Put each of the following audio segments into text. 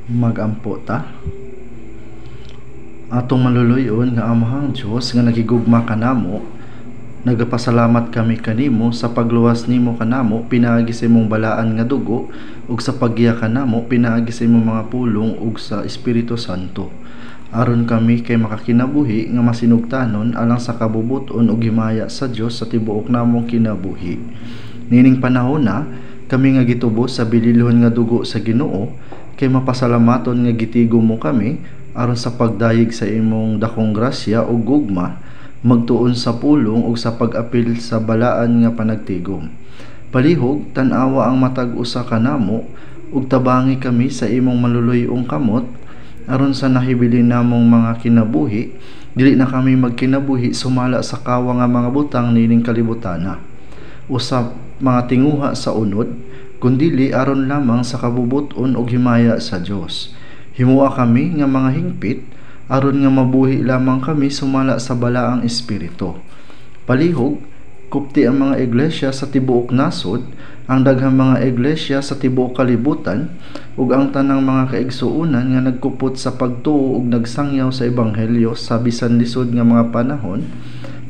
Magampo ta. Atong maluluyon nga Amahang Dios nga nagigugma kanamo, nagapasalamat kami kanimo sa pagluwas nimo kanamo pinaagi sa imong balaan nga dugo ug sa paggiya kanamo pinaagi sa imong mga pulong ug sa Espiritu Santo. Aron kami kay makakinabuhi nga masinugtanon alang sa kabubuton ug himaya sa Dios sa tibuok namong kinabuhi. Nining panahon na kami nga gitubos sa bililhon nga dugo sa Ginoo kay mapasalamaton nga gitigo mo kami aron sa pagdayeg sa imong dakong grasya ug gugma magtuon sa pulong ug sa pag-apil sa balaan nga panagtigom. Palihog tan-awa ang matag usa kanamo ug tabangi kami sa imong maluluy-ong kamot aron sa nahibilin namong mga kinabuhi dili na kami magkinabuhi sumala sa kawa nga mga butang nining kalibutana usab mga tinguha sa unod kundili aron lamang sa kabubuton ug himaya sa Dios. Himua kami nga mga hingpit aron nga mabuhi lamang kami sumala sa balaang espiritu. Palihog kupti ang mga iglesia sa tibuok nasod, ang daghang mga iglesia sa tibuok kalibutan ug ang tanang mga kaigsuonan nga nagkupot sa pagtuo ug nagsangyaw sa ebanghelyo sa bisan lisod nga mga panahon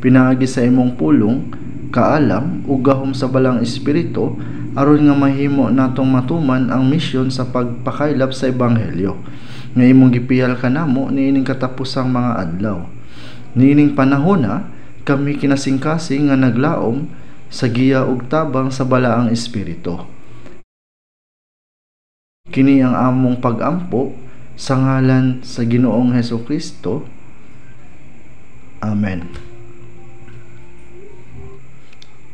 pinaagi sa imong pulong, kaalam ug gahom sa balang espiritu aron nga mahimo natong matuman ang misyon sa pagpakaylap sa ebanghelyo nga imong gipiyal kanamo niining katapusang mga adlaw. Niining panahon na kami kinasingkasing nga naglaom sa giya ug tabang sa balaang espiritu. Kini ang among pag-ampo sa ngalan sa Ginoong Hesukristo. Amen.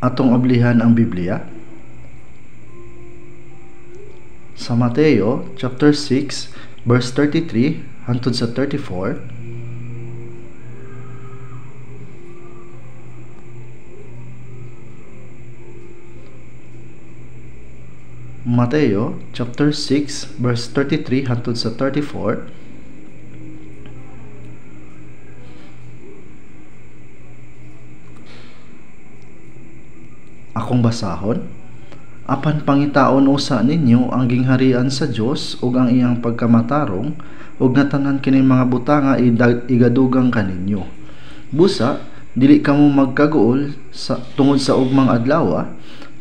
Atong ablihan ang Biblia sa Mateo chapter 6 verse 33 hangtod sa 34. Mateo chapter 6 verse 33 hangtod sa 34. Akong basahon. Apan pangitaon usa ninyo ang gingharian sa Dios ug ang iyang pagkamatarong ug nga tanan kining mga butanga igadugang kaninyo. Busa dili kamo magkaguol sa tungod sa ugmang adlaw,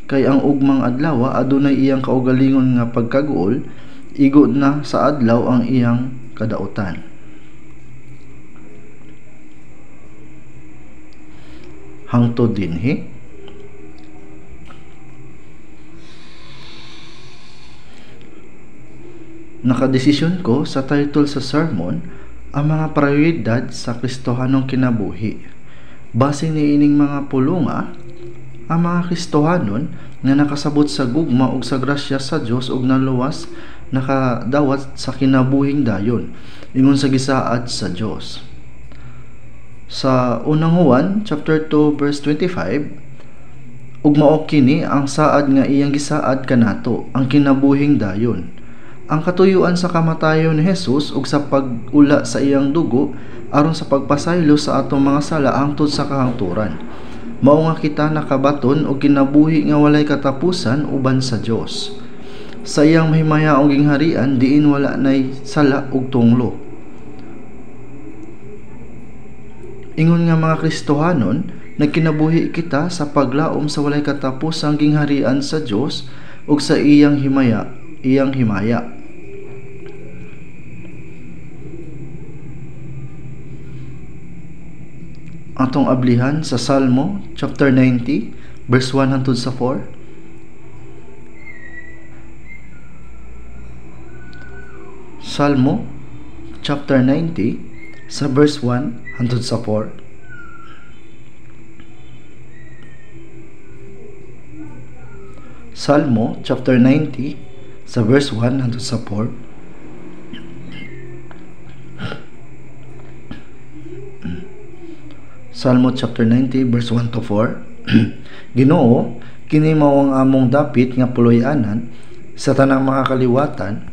kay ang ugmang adlaw adunay iyang kaugalingon nga pagkaguol, igo na sa adlaw ang iyang kadautan. Hangtod dinhi nakadesisyon ko sa title sa sermon ang mga prioridad sa Kristohanong kinabuhi. Base niining mga pulunga, ang mga Kristohanon nga nakasabot sa gugma ug sa grasya sa Dios ug naluwas nakadawat sa kinabuhing dayon ingon sa gisaad sa Dios. Sa unang Juan chapter 2 verse 25, ug mao kini ang saad nga iyang gisaad kanato, ang kinabuhing dayon. Ang katuyuan sa kamatayon ni Jesus ug sa pag-ula sa iyang dugo aron sa pagpasaylo sa atong mga sala hangtod sa kahangturan. Mao nga kita nakabaton og kinabuhi nga walay katapusan uban sa Dios. Sa iyang mahimayaong gingharian diin wala nay sala ug tunglo. Ingon nga mga Kristohanon, nagkinabuhi kita sa paglaom sa walay katapusang gingharian sa Dios ug sa iyang himaya. Atong ablihan sa Salmo chapter 90 verse 1 hangtod sa 4. Salmo chapter 90 sa verse 1 hangtod sa 4. Salmo chapter 90 sa verse 1 hangtod sa 4. Salmo chapter 90 verse 1 to 4. Ginoo, kini mao ang among dapit nga puloy-anan sa tanang mga kaliwatan,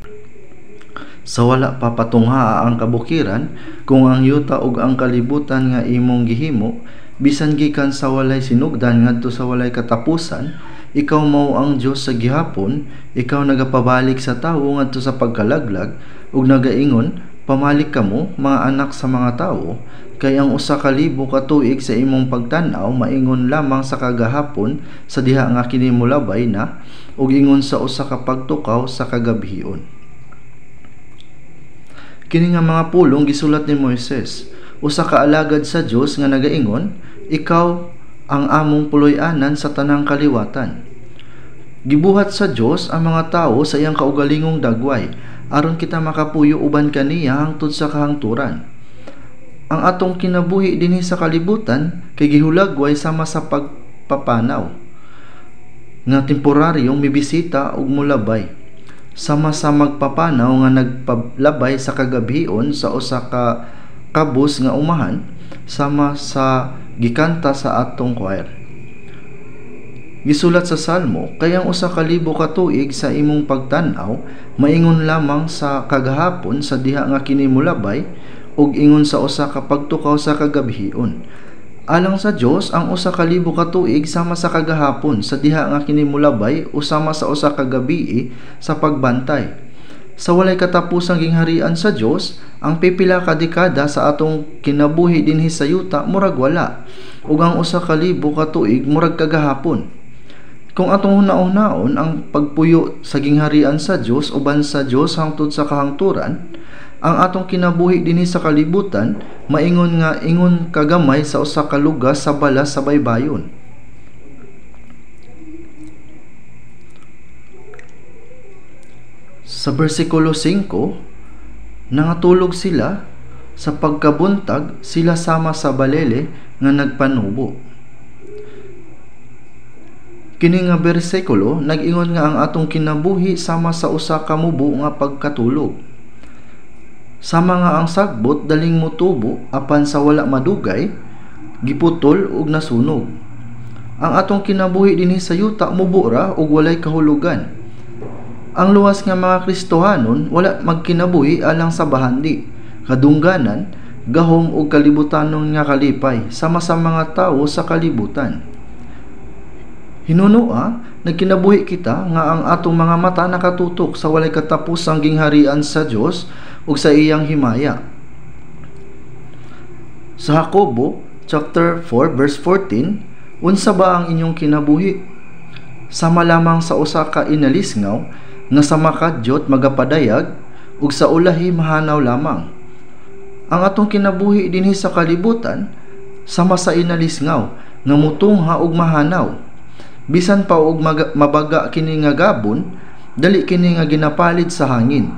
sa wala pa patungha ang kabukiran, kung ang yuta ug ang kalibutan nga imong gihimo, bisan gikan sa walay sinugdan ngadto sa walay katapusan, ikaw mao ang Dios sa gihapon, ikaw nagapabalik sa tawo ngadto sa pagkalaglag ug nagaingon, pamalik kamo mga anak sa mga tawo, kay ang 1,000 ka tuig sa imong pagtan-aw maingon lamang sa kagahapon sa diha nga kini molabay na ug ingon sa usa ka pagtukaw sa kagabhion. Kini nga mga pulong gisulat ni Moises, usa ka alagad sa Dios nga nagaingon, ikaw ang among puloy-anan sa tanang kaliwatan. Gibuhat sa Dios ang mga tawo sa iyang kaugalingong dagway aron kita makapuyo uban kaniya hangtod sa kahangturan. Ang atong kinabuhi dinhi sa kalibutan kay gihulagway sama sa pagpapanaw nga temporaryong mibisita ug molabay, sama sa magpapanaw nga nagpalabay sa kagabhion sa usa ka kabus nga umahan, sama sa gikanta sa atong choir. Gisulat sa Salmo, kay ang 1,000 ka tuig sa imong pagtan-aw maingon lamang sa kagahapon sa diha nga kini molabay ug ingon sa usa ka pagtukaw sa kagabhion. Alang sa Dios ang 1,000 ka tuig sama sa kagahapon sa diha nga kini molabay usama sa usa ka gabii sa pagbantay. Sa walay katapusang gingharian sa Dios, ang pipila ka dekada sa atong kinabuhi dinhi sa yuta murag wala, ug ang 1,000 ka tuig murag kagahapon. Kung atong hunaon ang pagpuyo sa gingharian sa Dios uban sa Dios hangtod sa kahangturan, ang atong kinabuhi dinhi sa kalibutan maingon nga ingon kagamay sa usa ka lugas sa balas sa baybayon. Sa bersikulo 5, nangatulog sila sa pagkabuntag sila sama sa balele nga nagpanubo. Kini nga bersikulo nag-ingon nga ang atong kinabuhi sama sa usa ka mubo nga pagkatulog. Sama nga ang sagbot daling motubo apan sa wala madugay, giputol ug nasunog. Ang atong kinabuhi dinhi sa yuta mubo ra ug walay kahulugan. Ang luwas nga mga Kristohanon wala magkinabuhi alang sa bahandi, kadungganan, gahom ug kalibutanon nga kalipay sama sa mga tawo sa kalibutan. Hinunua, nagkinabuhi kita nga ang atong mga mata nakatutok sa walay katapusang gingharian sa Dios ug sa iyang himaya. Sa Jacobo chapter 4 verse 14, unsa ba ang inyong kinabuhi? Sama lamang sa usa ka inalisngaw nga sa makadyot magapadayag ug sa ulahi mahanaw lamang. Ang atong kinabuhi dinhi sa kalibutan sama sa inalisngaw nga mutungha ug mahanaw. Bisan pa og mabaga kini nga gabon, dali kini nga ginapalit sa hangin.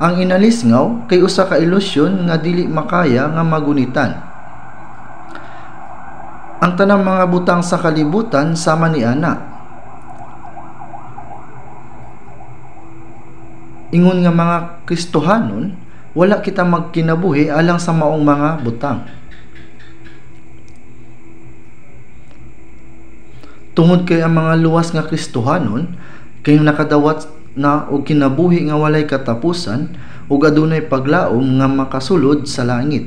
Ang inalisngaw kay usa ka ilusyon nga dili makaya nga magunitan. Ang tanang mga butang sa kalibutan sama ni ana. Ingon nga mga Kristohanon, wala kita magkinabuhi alang sa maong mga butang. Tungod kay ang mga luwas nga Kristohanon kay nakadawat na og kinabuhi nga walay katapusan ug adunay paglaom nga makasulod sa langit.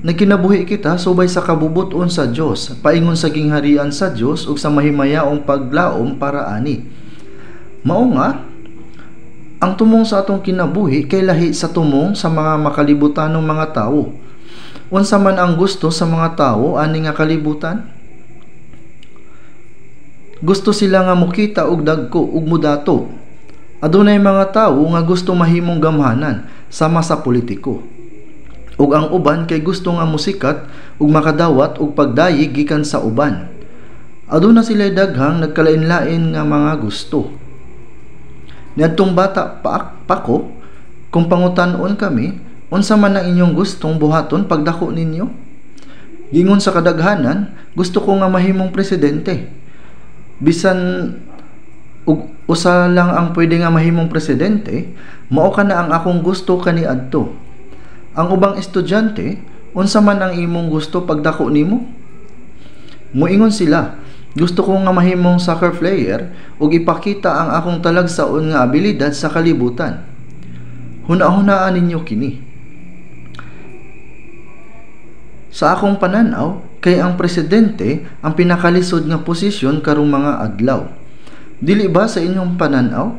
Nagkinabuhi kita subay sa kabubuton sa Dios, paingon sa gingharian sa Dios ug sa mahimayaong paglaom para ani. Mao nga ang tumong sa atong kinabuhi kay lahi sa tumong sa mga makalibutanong mga tawo. Unsa man ang gusto sa mga tawo ani nga kalibutan? Gusto sila nga mukita og dagko ug mudato. Adunay mga tawo nga gusto mahimong gamhanan sama sa politiko. Ug ang uban kay gusto nga musikat ug makadawat og pagdayig gikan sa uban. Aduna sila daghang nagkalain-lain nga mga gusto. Niadtong bata pa ko, kung pangutan-on kami, unsa man ang inyong gustong buhaton pagdako ninyo? Gingon sa kadaghanan, gusto ko nga mahimong presidente. Bisan usa lang ang pwede nga mahimong presidente, mao ka na ang akong gusto kaniadto. Ang ubang estudyante, unsa man ang imong gusto pagdako nimo? Moingon sila, gusto ko nga mahimong soccer player ug ipakita ang akong talagsaon nga abilidad sa kalibutan. Huna-hunaan ninyo kini. Sa akong pananaw, kay ang presidente ang pinakalisod nga posisyon karong mga adlaw. Dili ba sa inyong pananaw?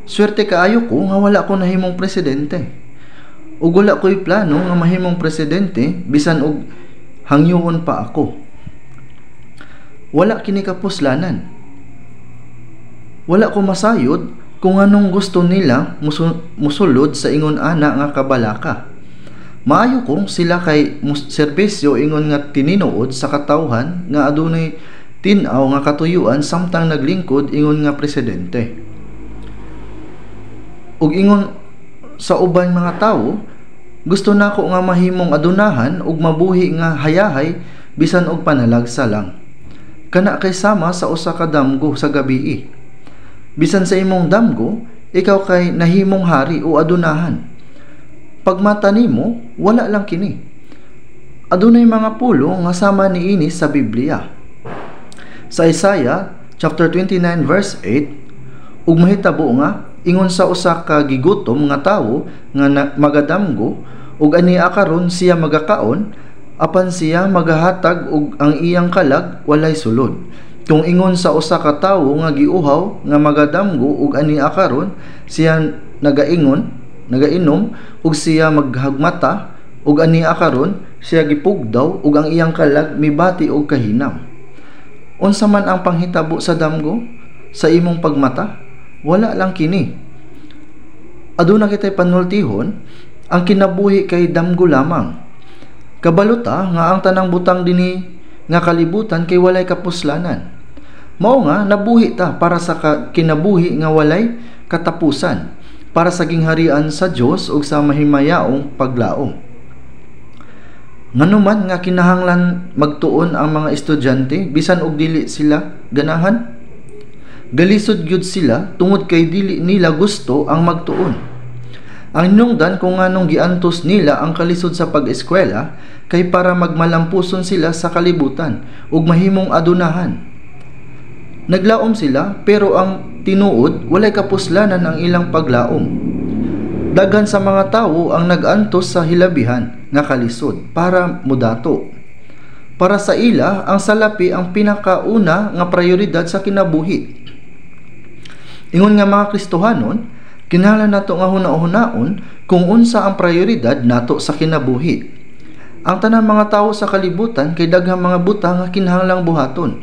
Swerte kaayo ko nga wala ko nahimong presidente. Ug wala ko'y plano nga mahimong presidente bisan og hangyoon pa ako. Wala kini kapuslanan. Wala ko masayod kung anong gusto nila musulod sa ingon ana nga kabalaka. Maayo kong sila kay serbisyo ingon nga tininuod sa katawhan nga adunay tin-aw nga katuyuan samtang naglingkod ingon nga presidente. Ug ingon sa uban mga tawo, gusto nako nga mahimong adunahan ug mabuhi nga hayahay bisan og panalagsa lang. Kana kay sama sa usa ka damgo sa gabii. Bisan sa imong damgo, ikaw kay nahimong hari o adunahan. Pagmata nimo, wala lang kini. Adunay mga pulo nga sama niini sa Biblia. Sa Isaiah chapter 29 verse 8, ug mahitabo nga ingon sa usa ka gigutom nga tawo nga magadamgo ug ania karon siya magakaon apan siya magahatag og ang iyang kalag walay sulod. Kung ingon sa usa ka tawo nga giuhaw nga magadamgo ug ania karon siya nagainom ug siya maghagmata ug ania karon siya gipugdaw ug ang iyang kalag mibati og kahinam. Unsa man ang panghitabo sa damgo sa imong pagmata? Wala lang kini. Aduna kitay panultihon, ang kinabuhi kay damgo lamang. Kabaluta nga ang tanang butang dinhi nga kalibutan kay walay kapuslanan. Mao nga nabuhi ta para sa kinabuhi nga walay katapusan, para sa gingharian sa Dios ug sa mahimayaong paglaom. Nganuman nga kinahanglan magtuon ang mga estudyante bisan og dili sila ganahan? Galisod gyud sila tungod kay dili nila gusto ang magtuon. Ang hinungdan kung anong giantos nila ang kalisod sa pag-eskwela kay para magmalampuson sila sa kalibutan ug mahimong adunahan. Naglaom sila pero ang tinuod walay kapuslanan ang ilang paglaom. Daghan sa mga tawo ang nag-antos sa hilabihan nga kalisod para mudato. Para sa ila, ang salapi ang pinakauna nga prioridad sa kinabuhi. Ingon nga mga Kristohanon, kinahanglan nato nga hunaon kung unsa ang prioridad nato sa kinabuhi. Ang tanang mga tawo sa kalibutan kay daghang mga butang nga kinahanglang buhaton.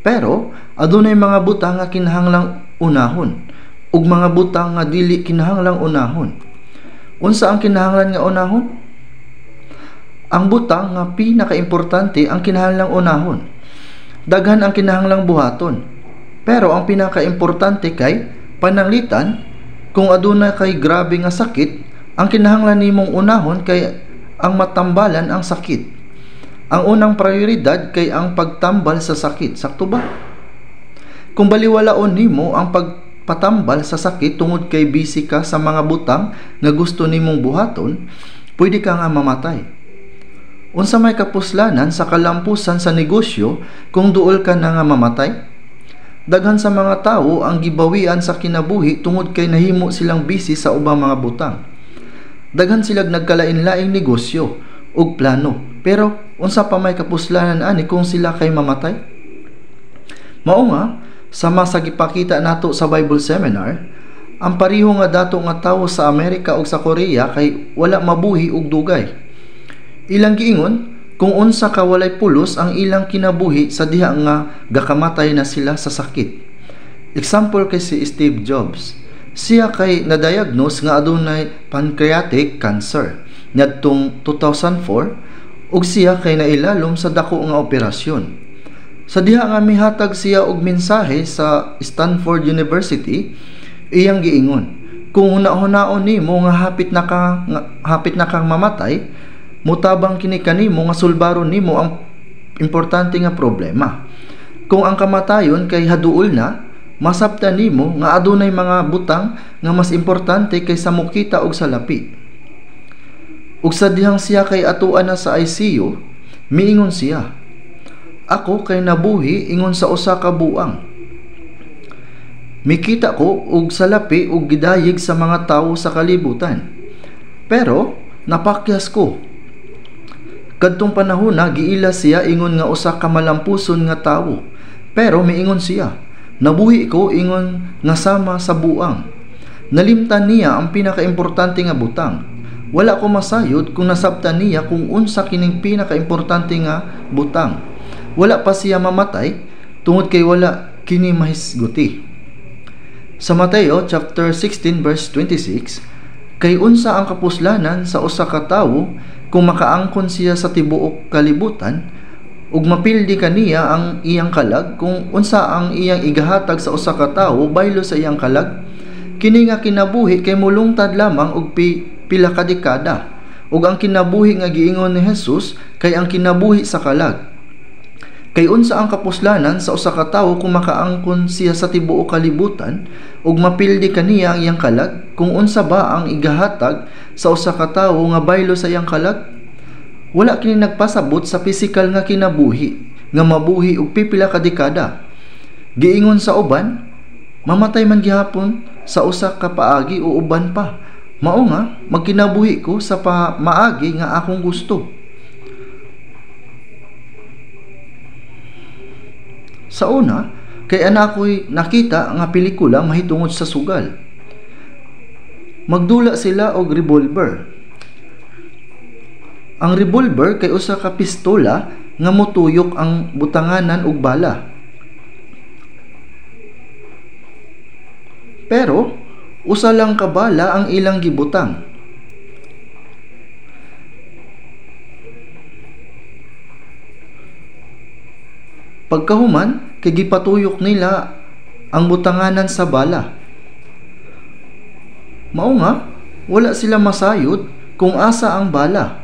Pero adunay mga butang nga kinahanglang unahon ug mga butang nga dili kinahanglang unahon. Unsa ang kinahanglan nga unahon? Ang butang nga pinakaimportante ang kinahanglang unahon. Daghan ang kinahanglang buhaton. Pero ang pinakaimportante kay pananglitan. Kung aduna kay grabe nga sakit, ang kinahanglan nimong unahon kay ang matambalan ang sakit. Ang unang prioridad kay ang pagtambal sa sakit. Sakto ba? Kung baliwalaon nimo ang pagpatambal sa sakit tungod kay busy ka sa mga butang nga gusto nimong buhaton, pwede ka nga mamatay. Unsa may kapuslanan sa kalampusan sa negosyo kung duol ka na nga mamatay? Daghan sa mga tawo ang gibawian sa kinabuhi tungod kay nahimo silang busy sa ubang mga butang. Daghan silang nagkalain-laing negosyo ug plano, pero unsa pa may kapuslanan ani kung sila kay mamatay? Mao nga sama sa gipakita nato sa Bible Seminar, ang pareho nga dato nga tawo sa Amerika ug sa Korea kay wala mabuhi og dugay. Ilang giingon kung unsa ka walay pulos ang ilang kinabuhi sa diha nga gakamatay na sila sa sakit. Example kay si Steve Jobs. Siya kay na-diagnose nga adunay pancreatic cancer ngadtong 2004 ug siya kay nailalom sa dako nga operasyon. Sa diha nga mihatag siya og mensahe sa Stanford University, iyang giingon, kung una-hunaon nimo nga hapit na kang mamatay, mutabang kini kanimo nga sulbaron nimo ang importante nga problema. Kung ang kamatayon kay haduol na, masabtan nimo nga adunay mga butang nga mas importante kaysa mukita og salapi. Ug sa dihang siya kay atuan na sa ICU, miingon siya, ako kay nabuhi ingon sa usa ka buang. Mikita ko og salapi og gidayeg sa mga tawo sa kalibutan. Pero napakyas ko. Kadtong panahon na giila siya ingon nga usa ka malampuson nga tawo. Pero miingon siya, Nabuhi ko ingon nga sama sa buang. Nalimtan niya ang pinakaimportante nga butang. Wala ko masayod kung nasabtan niya kung unsa kining pinakaimportante nga butang. Wala pa siya mamatay tungod kay wala kini mahisguti. Sa Mateo chapter 16 verse 26, kay unsa ang kapuslanan sa usa ka tawo kung makaangkon siya sa tibuok kalibutan ug mapildi kaniya ang iyang kalag, kung unsa ang iyang igahatag sa usa ka tawo baylo sa iyang kalag? Kini nga kinabuhi kay mulungtad lamang og pila ka dekada, ug ang kinabuhi nga giingon ni Jesus kay ang kinabuhi sa kalag. Kay unsa ang kapuslanan sa usa ka tawo kung makaangkon siya sa tibuok kalibutan ug mapildi kaniya ang iyang kalag, kung unsa ba ang igahatag sa usa ka tawo nga baylo sa iyang kalag? Wala kini nagpasabot sa pisikal nga kinabuhi nga mabuhi og pipila ka dekada. Giingon sa uban, mamatay man gihapon sa usa ka paagi o uban pa. Mao nga magkinabuhi ko sa maagi nga akong gusto. Sa una, kay ana ko'y nakita nga pelikula mahitungod sa sugal. Magdula sila og revolver. Ang revolver kay usa ka pistola nga motuyok ang butanganan og bala. Pero usa lang ka bala ang ilang gibutang. Pagkahuman, kay gipatuyok nila ang butanganan sa bala. Mao nga, wala sila masayod kung asa ang bala.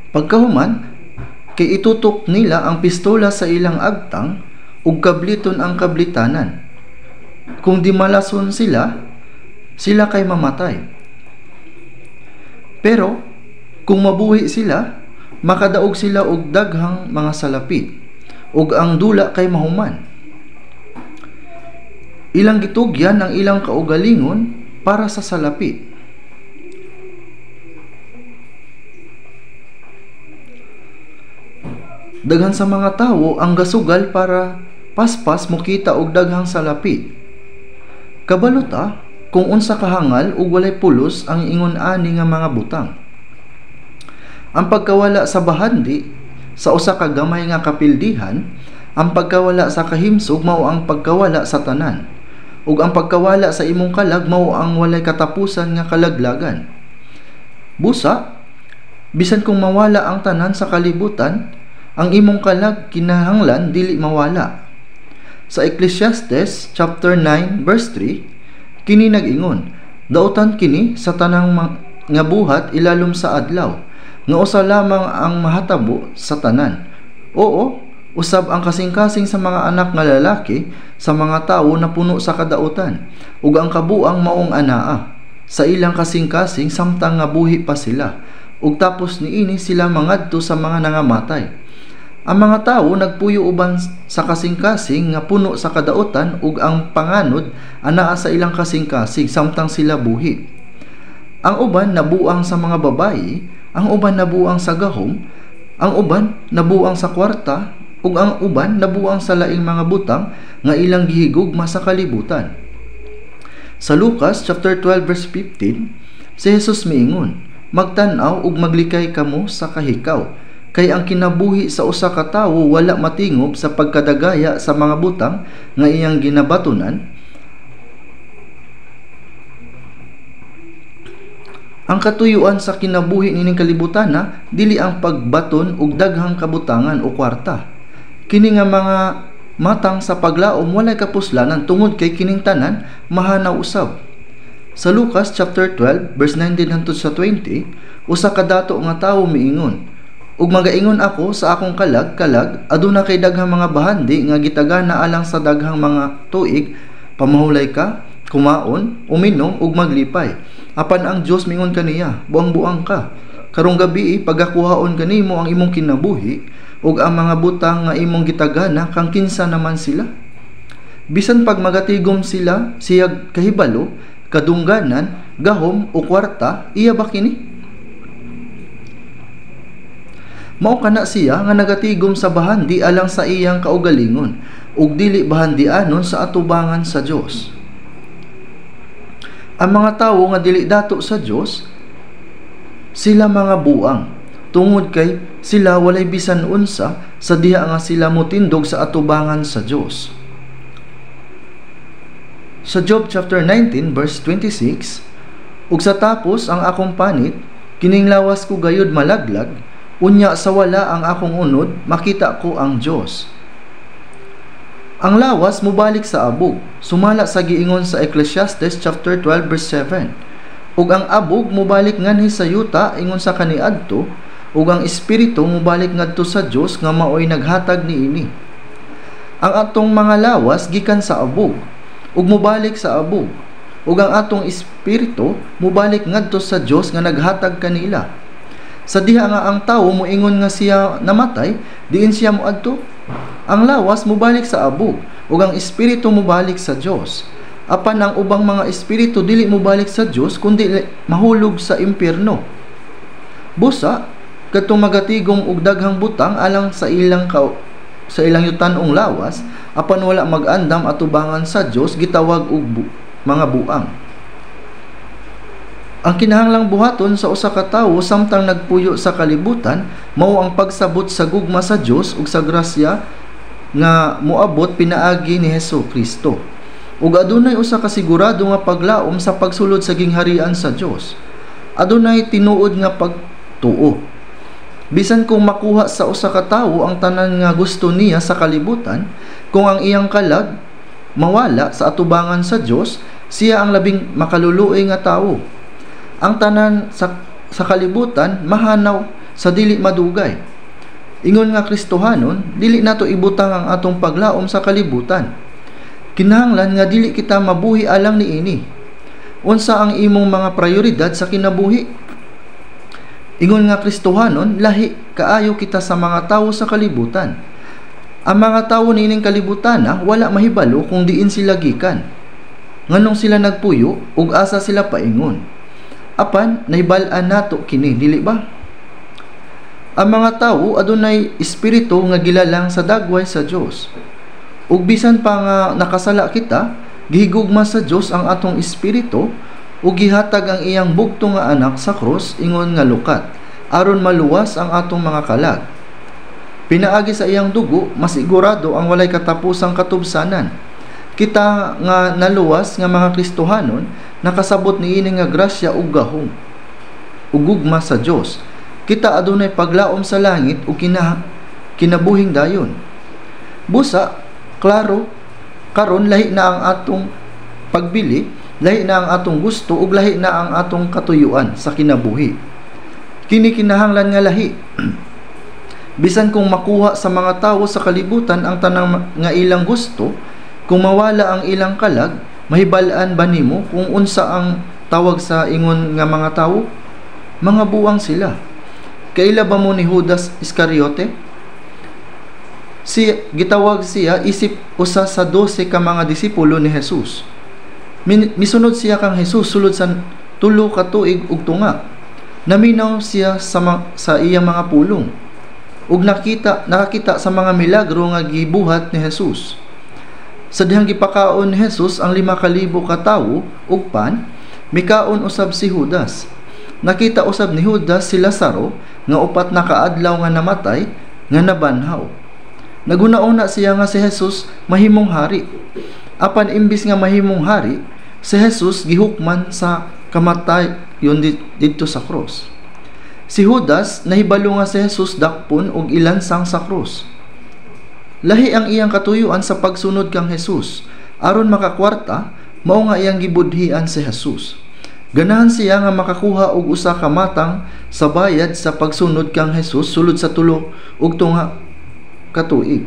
Pagkahuman, kay itutok nila ang pistola sa ilang agtang ug kabliton ang kablitanan. Kung di malason sila kay mamatay. Pero kung mabuhi sila, makadaog sila og daghang mga salapi ug ang dula kay mahuman. Ilang gitugyan ang ilang kaugalingon para sa salapi. Daghan sa mga tawo ang gasugal para paspas mukita og daghang salapi. Kabalota kung unsa kahangal ug walay pulos ang ingon ani nga mga butang. Ang pagkawala sa bahandi sa usa ka gamay nga kapildihan, ang pagkawala sa kahimsog mao ang pagkawala sa tanan, ug ang pagkawala sa imong kalag mao ang walay katapusan nga kalaglagan. Busa, bisan kung mawala ang tanan sa kalibutan, ang imong kalag kinahanglan dili mawala. Sa Ecclesiastes chapter 9 verse 3, kini nag-ingon, dautan kini sa tanang nga buhat ilalom sa adlaw, nga usa lamang ang mahatabo sa tanan. Oo, usab ang kasing-kasing sa mga anak nga lalaki sa mga tawo na puno sa kadautan, ug ang kabuang maong anaa sa ilang kasing-kasing samtang nga buhi pa sila, ug tapos niini sila mangadto sa mga nangamatay. Ang mga tawo nagpuyo uban sa kasing-kasing nga puno sa kadautan ug ang panganod anaa sa ilang kasing-kasing samtang sila buhi. Ang uban nabuang sa mga babayi, ang uban nabuang sa gahom, ang uban nabuang sa kwarta, ug ang uban nabuang sa laing mga butang nga ilang gihigugma sa kalibutan. Sa Lucas chapter 12 verse 15, si Jesus miingon, magtan-aw ug maglikay kamo sa kahikaw, kay ang kinabuhi sa usa ka tawo wala matingob sa pagkadagaya sa mga butang nga iyang ginabatunan. Ang katuyuan sa kinabuhi nining kalibutan dili ang pagbaton og daghang kabutangan o kwarta. Kini nga mga matang sa paglaom walay kapuslanan tungod kay kining tanan mahanaw usab. Sa Lucas chapter 12 verse 19 hangtod sa 20, usa ka dato nga tawo miingon, ug magaingon ako sa akong kalag aduna kay daghang mga bahandi nga gitagana alang sa daghang mga tuig, pamahulay ka, kumaon, uminom ug maglipay. Apan ang Dios mingon kaniya, buang-buang ka. Karong gabi pagakuhaon kanimo ang imong kinabuhi ug ang mga butang nga imong gitagana kang kinsa naman sila. Bisan pag magatigom sila siyag kahibalo, kadungganan, gahom o kwarta, iya ba kini? Mao kana siya nga nagatigom sa bahandi alang sa iyang kaugalingon ug dili bahandianon sa atubangan sa Dios. Ang mga tawo nga dili dato sa Dios, sila mga buang, tungod kay sila walay bisan unsa sa diha nga sila motindog sa atubangan sa Dios. Sa Job chapter 19 verse 26, ug sa tapos ang akong panit, kining lawas ko gayud malaglag, unya sa wala ang akong unod, makita ko ang Dios. Ang lawas mubalik sa abog, sumala sa giingon sa Ecclesiastes chapter 12 verse 7. Ug ang abog mubalik nganhi sa yuta ingon sa kaniadto, ug ang espiritu mubalik ngadto sa Dios nga maoy naghatag niini. Ang atong mga lawas gikan sa abog, ug mubalik sa abog, ug ang atong espiritu mubalik ngadto sa Dios nga naghatag kanila. Sa diha nga ang tawo moingon nga siya namatay, diin siya moadto. Ang lawas mubalik sa abog, ug ang espiritu mubalik sa Dios. Apan ang ubang mga espiritu dili mubalik sa Dios kundi mahulog sa impyerno. Busa kadtong magatigom og daghang butang alang sa ilang yutan-ong lawas, apan wala mag-andam atubangan sa Dios, gitawag og mga buang. Ang kinahanglang buhaton sa usa ka tawo samtang nagpuyo sa kalibutan mao ang pagsabot sa gugma sa Dios ug sa grasya nga moabot pinaagi ni Hesukristo. Ug adunay usa ka sigurado nga paglaom sa pagsulod sa gingharian sa Dios. Adunay tinuod nga pagtuo. Bisan kung makuha sa usa ka tawo ang tanan nga gusto niya sa kalibutan, kung ang iyang kalag mawala sa atubangan sa Dios, siya ang labing makaluluoy nga tawo. Ang tanan sa kalibutan mahanaw sa dili madugay. Ingon nga Kristohanon, dili nato ibutang ang atong paglaom sa kalibutan. Kinahanglan nga dili kita mabuhi alang niini. Unsa ang imong mga prioridad sa kinabuhi? Ingon nga Kristohanon, lahi kaayo kita sa mga tawo sa kalibutan. Ang mga tawo nining kalibutan wala mahibalo kung diin sila gikan. Nganong sila nagpuyo ug asa sila paingon. Apan nahibal-an nato kini, dili ba? Ang mga tawo adunay espiritu nga gilalang sa dagway sa Dios. Ug bisan pa nga nakasala kita, gihigugma sa Dios ang atong espiritu ug gihatag ang iyang bugtong nga anak sa krus ingon nga lukat aron maluwas ang atong mga kalag. Pinaagi sa iyang dugo, masigurado ang walay katapusang katubsanan. Kita nga naluwas nga mga Kristohanon, nakasabot niini nga grasya ug gahom ug gugma sa Dios. Kita adunay paglaom sa langit ug kinabuhing dayon. Busa, klaro, karon lahi na ang atong pagbili, lahi na ang atong gusto ug lahi na ang atong katuyuan sa kinabuhi. Kini kinahanglan nga lahi. Bisan kung makuha sa mga tawo sa kalibutan ang tanang nga ilang gusto, kung mawala ang ilang kalag, mahibal-an ba nimo kung unsa ang tawag sa ingon nga mga tawo? Mga buwang sila. Kaila ba mo ni Judas Iscariote? Gitawag siya isip usa sa 12 ka mga disipulo ni Jesus. Misunod siya kang Jesus sulod sa 3 ka tuig ug tunga. Naminaw siya sa iyang mga pulong ug nakakita sa mga milagro nga gibuhat ni Jesus. Sa dihang gipakaon ni Jesus ang 5,000 ka tawo ug pan, mikaon usab si Judas. Nakita usab ni Judas si Lazaro nga 4 na kaadlaw nga namatay nga nabanhaw. Naguna-una siya nga si Jesus mahimong hari. Apan imbis nga mahimong hari, si Jesus gihukman sa kamatay yon didto sa cross. Si Judas nahibalo nga si Jesus dakpon og ilansang sa cross. Lahi ang iyang katuyuan sa pagsunod kang Jesus. Aron makakwarta, mao nga iyang gibudhian si Jesus. Ganahan siya nga makakuha og usa ka matang sa bayad sa pagsunod kang Jesus sulod sa 3 ug tunga ka tuig.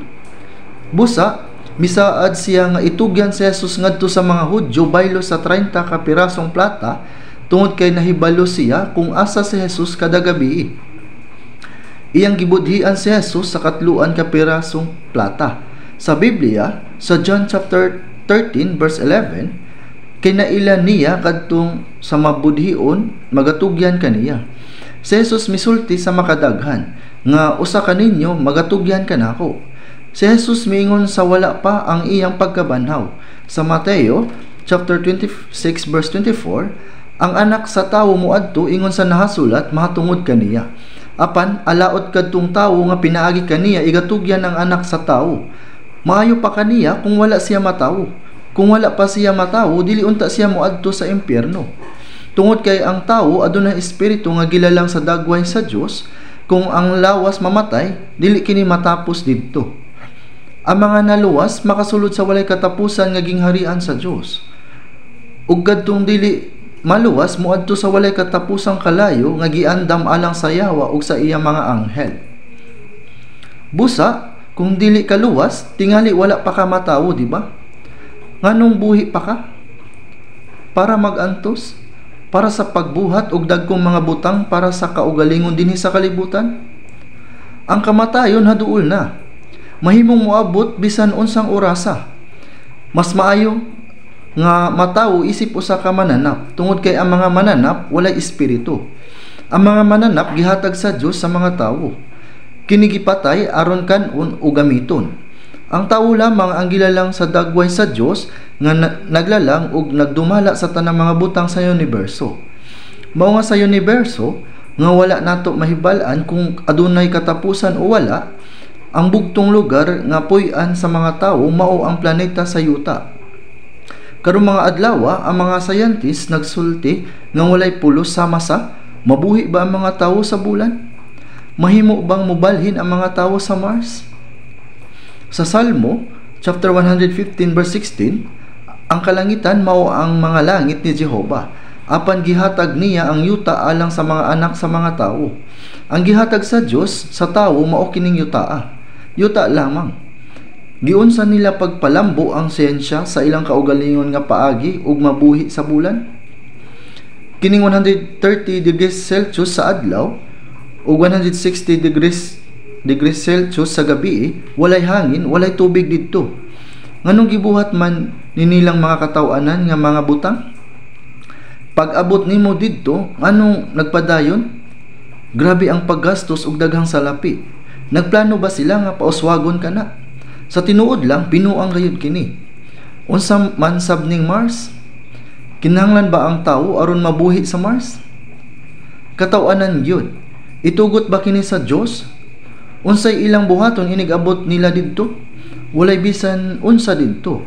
Busa, misaad siya nga itugyan si Jesus ngadto sa mga Hudyo baylo sa 30 ka pirasong plata tungod kay nahibalo siya kung asa si Jesus kada gabi. Iyang gibudhian si Jesus sa 3 ka pirasong plata. Sa Biblia, sa John chapter 13 verse 11, kinailan niya kadtong sa mabudhion magatugyan kaniya. Si Jesus misulti sa makadaghan nga usa kaninyo magatugyan kanako. Si Jesus miingon sa wala pa ang iyang pagkabanhaw. Sa Mateo chapter 26 verse 24, ang anak sa tawo moadto ingon sa nahasulat mahatungod kaniya. Apan alaot kadtong tawo nga pinaagi kaniya igatugyan ang anak sa tawo. Maayo pa kaniya kung wala siya matawo. Kung wala pa siya matawo, dili unta siya moadto sa impyerno. Tungod kay ang tawo adunay espiritu nga gilalang sa dagway sa Dios, kung ang lawas mamatay, dili kini matapos didto. Ang mga naluwas makasulod sa walay katapusan nga gingharian sa Dios. Ug kadtong dili maluwas moadto sa walay katapusang kalayo nga giandam alang sa Yawa ug sa iyang mga anghel. Busa, kung dili ka luwas, tingali wala pa ka matawo, di ba? Nganong buhi pa ka? Para magantos? Para sa pagbuhat og dagkong mga butang para sa kaugalingon dinhi sa kalibutan? Ang kamatayon haduol na. Mahimong moabot bisan unsang orasa. Mas maayo nga matawo isip usa ka mananap, tungod kay ang mga mananap walay espiritu. Ang mga mananap gihatag sa Dios sa mga tawo. Kini gipatay aron kanon o gamiton. Ang tawo lamang ang gilalang sa dagway sa Dios nga naglalang ug nagdumala sa tanang mga butang sa universo. Mao nga sa universo nga wala nato mahibal-an kung adunay katapusan o wala, ang bugtong lugar nga puy-an sa mga tawo mao ang planeta sa yuta. Karong mga adlaw, ang mga scientists nagsulti nga walay pulos sama sa mabuhi ba ang mga tawo sa bulan? Mahimo bang mobalhin ang mga tawo sa Mars? Sa Salmo chapter 115 verse 16, ang kalangitan mao ang mga langit ni Jehova, apan gihatag niya ang yuta alang sa mga anak sa mga tawo. Ang gihatag sa Dios sa tawo mao kining yuta. Yuta lamang. Giunsa nila pagpalambo ang siyensya sa ilang kaugalingon nga paagi ug mabuhi sa bulan? Kining 130 degrees Celsius sa adlaw ug 160 degrees Celsius sa gabi, walay hangin, walay tubig didto. Nganong gibuhat man ninilang mga kataw-anan nga mga butang? Pag abot nimo didto, anong nagpadayon? Grabe ang paggastos ug daghang salapi. Nagplano ba sila nga pauswagon kana? Sa tinuod lang pinuang gayud kini. Unsa man sabning Mars? Kinahanglan ba ang tawo aron mabuhi sa Mars? Kataw-anan gyud. Itugot ba kini sa Dios? Unsay ilang buhaton inigabot nila didto? Walay bisan unsa didto.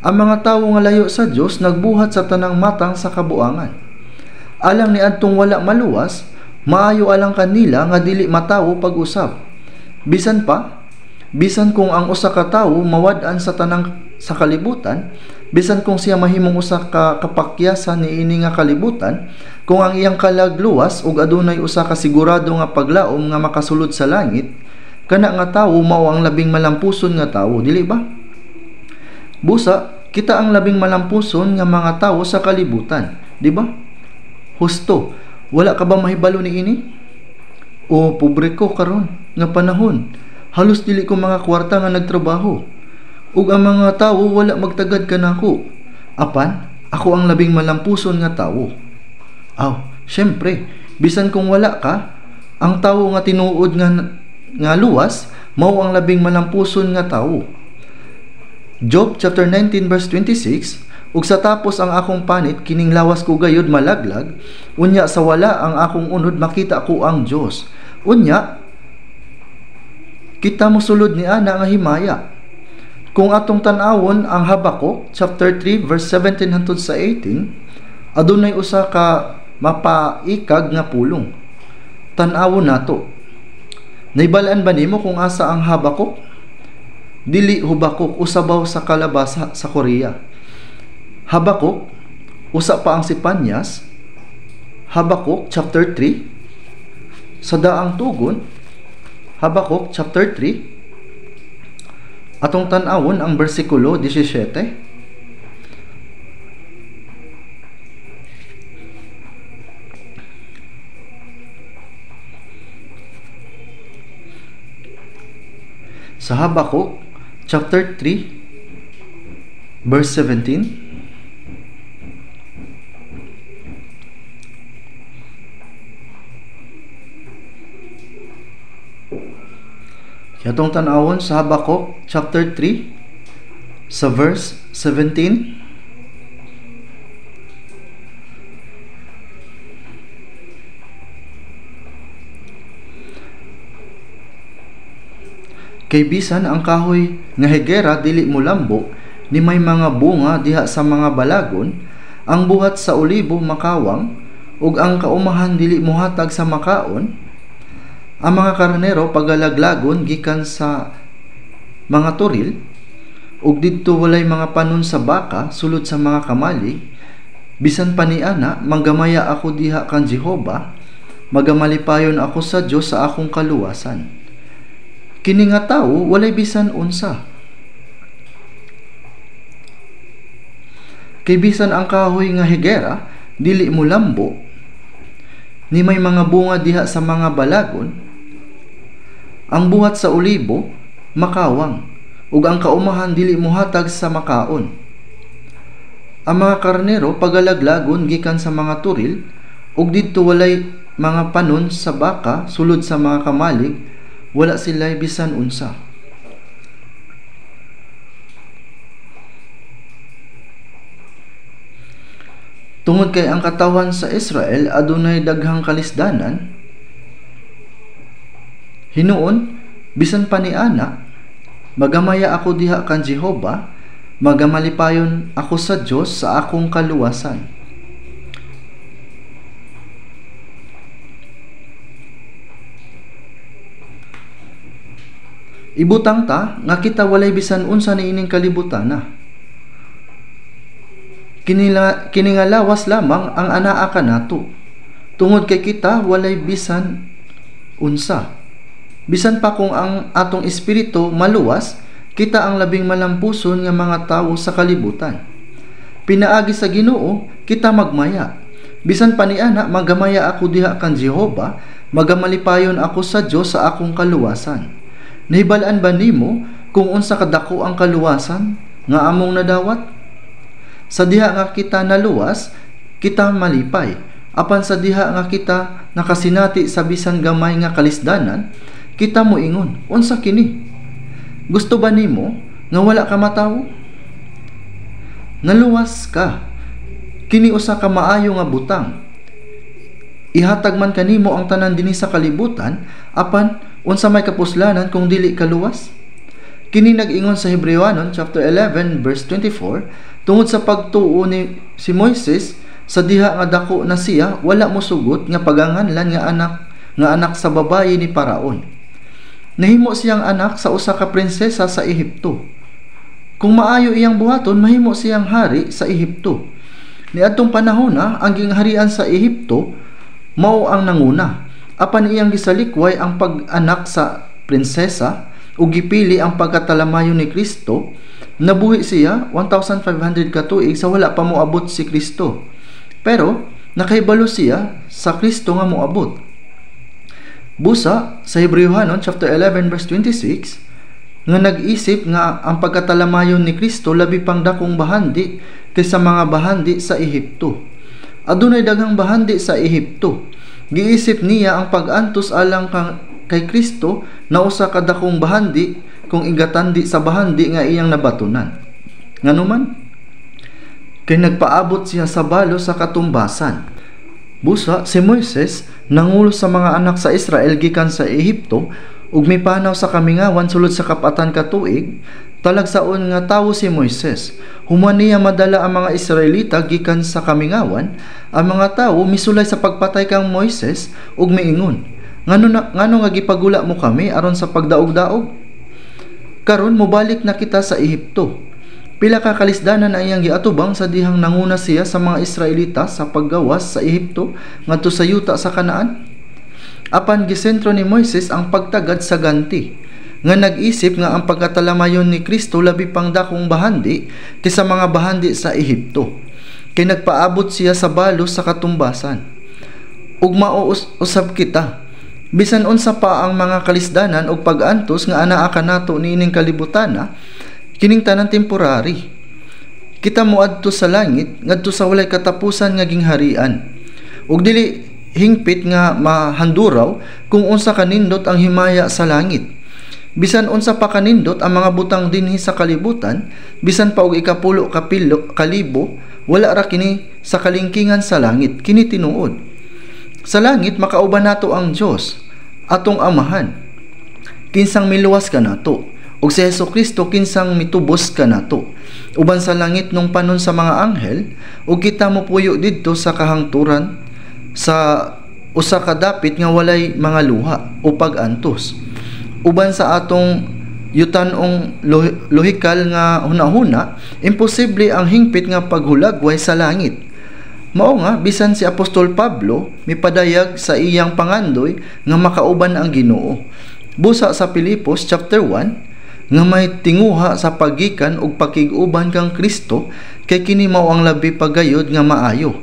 Ang mga tawo nga layo sa Dios nagbuhat sa tanang matang sa kabuangan. Alang ni adtong wala maluwas, maayo alang kanila nga dili matawo pag-usab. Bisan kung ang usa ka tawo mawad-an sa tanang sa kalibutan, bisan kung siya mahimong usa ka kapakyasan niini nga kalibutan, kung ang iyang kalagluwas ug adunay usa ka sigurado nga paglaom nga makasulod sa langit, kana nga tawo mao ang labing malampuson nga tawo, dili ba? Busa, kita ang labing malampuson nga mga tawo sa kalibutan, di ba? Husto, wala ka ba mahibalo ni ini? O pobre ko karon nga panahon, halos dili ko mga kwarta nga nagtrabaho. Ug ang mga tawo wala magtagad kanako. Apan, ako ang labing malampuson nga tawo. Syempre, bisan kung wala ka, ang tawo nga tinuod nga luwas, mao ang labing malampuson nga tawo. Job chapter 19 verse 26, ug sa tapos ang akong panit kining lawas ko gayud malaglag, unya sa wala ang akong unod makita ko ang Dios. Unya kita mosulod ni ana nga himaya. Kung atong tan-awon ang Habakuk chapter 3 verse 17 hangtod sa 18, adunay usa ka mapaikag nga pulong. Tan-awon nato. Naibalaan ba nimo kung asa ang Habakuk? Dili Hubakuk, usabaw sa kalabasa sa Korea. Habakuk, usa pa ang Sipanyas. Habakuk chapter 3, sa daang tugon. Habakuk chapter 3, atong tan-awon ang bersikulo 17. Sa Habakuk chapter 3 verse 17. Atong tanawon sa Habakuk chapter 3 sa verse 17. Kay bisan ang kahoy nga higera dili mo lambo, ni may mga bunga diha sa mga balagon, ang buhat sa olibo makawang, ug ang kaumahan dili mohatag sa makaon. Ang mga karnero pagalaglagon gikan sa mga turil, ug didto walay mga panon sa baka sulod sa mga kamalig. Bisan paniana manggamaya ako diha kan Jehova, magamalipayon ako sa Dios sa akong kaluwasan. Kini nga tawo walay bisan unsa. Kay bisan ang kahoy nga higera dili mo lambo, ni may mga bunga diha sa mga balagon, ang buhat sa olibo makawang, ug ang kaumahan dili mohatag sa makaon. Ang mga karnero pagalaglagon gikan sa mga turil, ug didto walay mga panon sa baka sulod sa mga kamalig, wala sila'y bisan unsa. Tungod kay ang katawan sa Israel adunay daghang kalisdanan, hinuon bisan paniana magamaya ako diha kan Jehova, magamalipayon ako sa Dios sa akong kaluwasan. Ibutang ta nga kita walay bisan unsa niining kalibutana. Kini nga lawas lamang ang anaa kanato, tungod kay kita walay bisan unsa. Bisan pa kung ang atong espiritu maluwas, kita ang labing malampuson nga mga tawo sa kalibutan. Pinaagi sa Ginoo, kita magmaya. Bisan pa niana magamaya ako diha kan Jehova, magamalipayon ako sa Dios sa akong kaluwasan. Nahibalaan ba nimo kung unsa kadako ang kaluwasan nga among nadawat? Sa diha nga kita naluwas, kita malipay. Apan sa diha nga kita nakasinati sa bisan gamay nga kalisdanan, kita mo ingon, unsa kini? Gusto ba nimo nga wala ka matawo? Naluwas ka. Kini usa ka maayo nga butang. Ihatag man kanimo ang tanan dinhi sa kalibutan, apan unsa may kapuslanan kung dili ka luwas? Kini nag-ingon sa Hebrewanon chapter 11 verse 24, tungod sa pagtuo ni si Moises sa diha nga dako na siya, wala mo sugot nga paganganlan nga anak sa babayi ni Paraon. Nahimo siyang anak sa usa ka prinsesa sa Ehipto. Kung maayo iyang buhaton, mahimo siyang hari sa Ehipto. Niadtong panahon ang gingharian sa Ehipto mao ang nanguna. Apan iyang gisalikway ang pag-anak sa prinsesa ug gipili ang pagkatalamayon ni Kristo. Nabuhi siya 1,500 ka tuig sa wala pa moabot si Kristo. Pero nakahibalo siya sa Kristo nga moabot. Busa sa Hebrewanon chapter 11 verse 26 nga nag-isip nga ang pagkatalamayon ni Kristo labi pang dakong bahandi kaysa mga bahandi sa Ehipto. Adunay daghang bahandi sa Ehipto. Giisip niya ang pag-antos alang kay Kristo na usa ka dakong bahandi kung igatandi sa bahandi nga iyang nabatunan. Nganuman kay nagpaabot siya sa balo sa katumbasan. Busa si Moises nangulo sa mga anak sa Israel gikan sa Ehipto ug mipanaw sa kamingawan sulod sa kapatan ka tuig. Talagsaon nga tawo si Moises. Human niya madala ang mga Israelita gikan sa kamingawan. Ang mga tawo misulay sa pagpatay kang Moises ug miingon, ngano nga gipagula mo kami aron sa pagdaog-daog? Karon mobalik na kita sa Ehipto. Pila ka kalisdanan ang iyang giatubang sa dihang nanguna siya sa mga Israelita sa paggawas sa Ehipto ngadto sa yuta sa Kanaan. Apan gisentro ni Moises ang pagtagad sa ganti, nga nag-isip nga ang pagkatalamayon ni Kristo labi pang dakong bahandi kaysa mga bahandi sa Ehipto. Kay nagpaabot siya sa balos sa katumbasan. Ug mauusab kita, bisan unsa pa ang mga kalisdanan ug pag-antos nga anaa kanato niining kalibutana, kining tanan temporary. kita moadto sa langit ngadto sa walay katapusan nga gingharian. Ug dili hingpit nga mahanduraw kung unsa kanindot ang himaya sa langit. Bisan unsa pa kanindot ang mga butang dinhi sa kalibutan, bisan pa og ikapulo kalibo, wala ra kini sa kalingkingan sa langit, kini tinuod. Sa langit makauban nato ang Dios, atong Amahan. Kinsang miluwas ka nato, ug si Hesukristo kinsang mitubos ka nato. Uban sa langit nung panon sa mga anghel, ug kita mo puyo didto sa kahangturan sa usa ka dapit nga walay mga luha o pag-antos. Uban sa atong yutan-ong lohikal nga hunahuna, imposible ang hingpit nga paghulagway sa langit. Mao nga bisan si Apostol Pablo mipadayag sa iyang pangandoy nga makauban ang Ginoo. Busa sa Pilipos chapter 1 nga may tinguha sa pagikan ug pakig-uban kang Kristo kay kini mao ang labi pagayod nga maayo.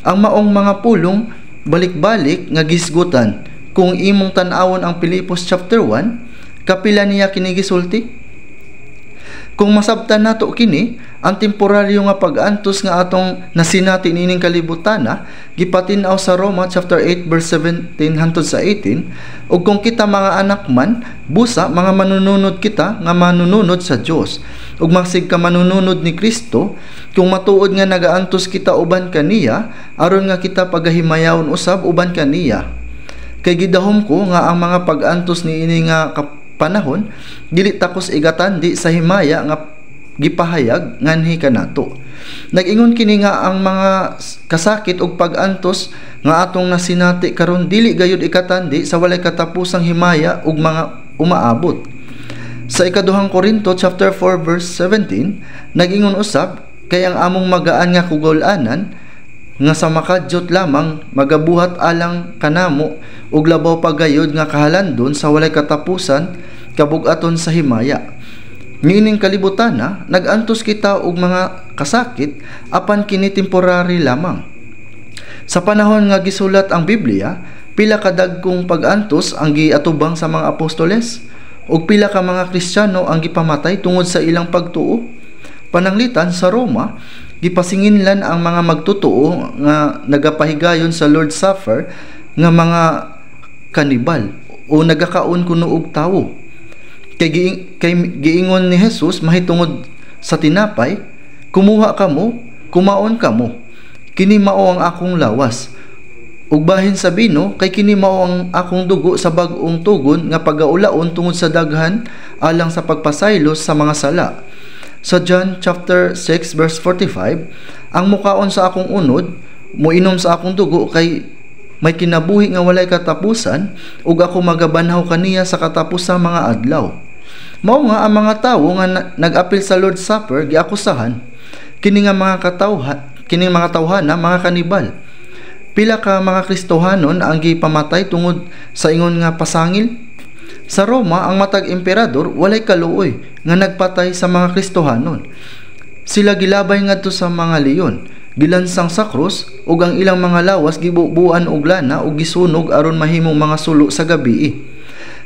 Ang maong mga pulong balik-balik nga gisgutan kung imong tan-awon ang Pilipos chapter 1, kapila niya kini gisulti? Kung masabtan nato kini, ang temporaryo nga pag-antos nga atong nasinati nining kalibutana gipatin-aw sa Roma chapter 8 verse 17 hangtod sa 18, ug kung kita mga anak man, busa mga manununod kita nga manununod sa Dios. Ug masig ka manununod ni Kristo, kung matuod nga nagaantos kita uban kaniya, aron nga kita pagahimayawon usab uban kaniya. Kay gidahom ko nga ang mga pag-antos niini nga panahon dili takos igatandi sa himaya nga gipahayag nganhi kanato. Nag-ingon kini nga ang mga kasakit ug pag-antos nga atong nasinati karon dili gayud ikatandi sa walay katapusang himaya ug mga umaabot. Sa ikaduhang Korinto chapter 4 verse 17, nag-ingon usab kay ang among magaan nga kugol-anan nga sa makadyot lamang magabuhat alang kanamo ug labaw pagayod nga kahalandon sa walay katapusan kabug-aton sa himaya. Niining kalibutana nag-antos kita og mga kasakit apan kini temporary lamang. Sa panahon nga gisulat ang Biblia, pila ka dagkong pag-antos ang giatubang sa mga apostoles ug pila ka mga Kristiyano ang gipamatay tungod sa ilang pagtuo. Pananglitan sa Roma, gipasinginlan ang mga magtutuo nga nagapahigayon sa Lord's Supper nga mga kanibal o nagakaon kuno og tawo. Kay giingon ni Jesus mahitungod sa tinapay, kumuha kamo, kumaon kamo. Kini mao ang akong lawas. Ug bahin sa bino, kay kini mao ang akong dugo sa bag-ong tugon nga pagaulaon tungod sa daghan alang sa pagpasaylos sa mga sala. Sa John chapter 6 verse 45, ang mukaon sa akong unod, moinom sa akong dugo kay may kinabuhi nga walay katapusan ug ako magabanhaw kaniya sa katapusang mga adlaw. Mao nga ang mga tawo nga nag-apil sa Lord's Supper giakusahan kini nga mga tawhana mga kanibal. Pila ka mga Kristohanon ang gipamatay tungod sa ingon nga pasangil. Sa Roma ang matag emperador walay kaluoy nga nagpatay sa mga Kristohanon. Sila gilabay ngadto sa mga leon, gilansang sa krus ug ang ilang mga lawas gibubuan og lana ug gisunog aron mahimong mga sulo sa gabii.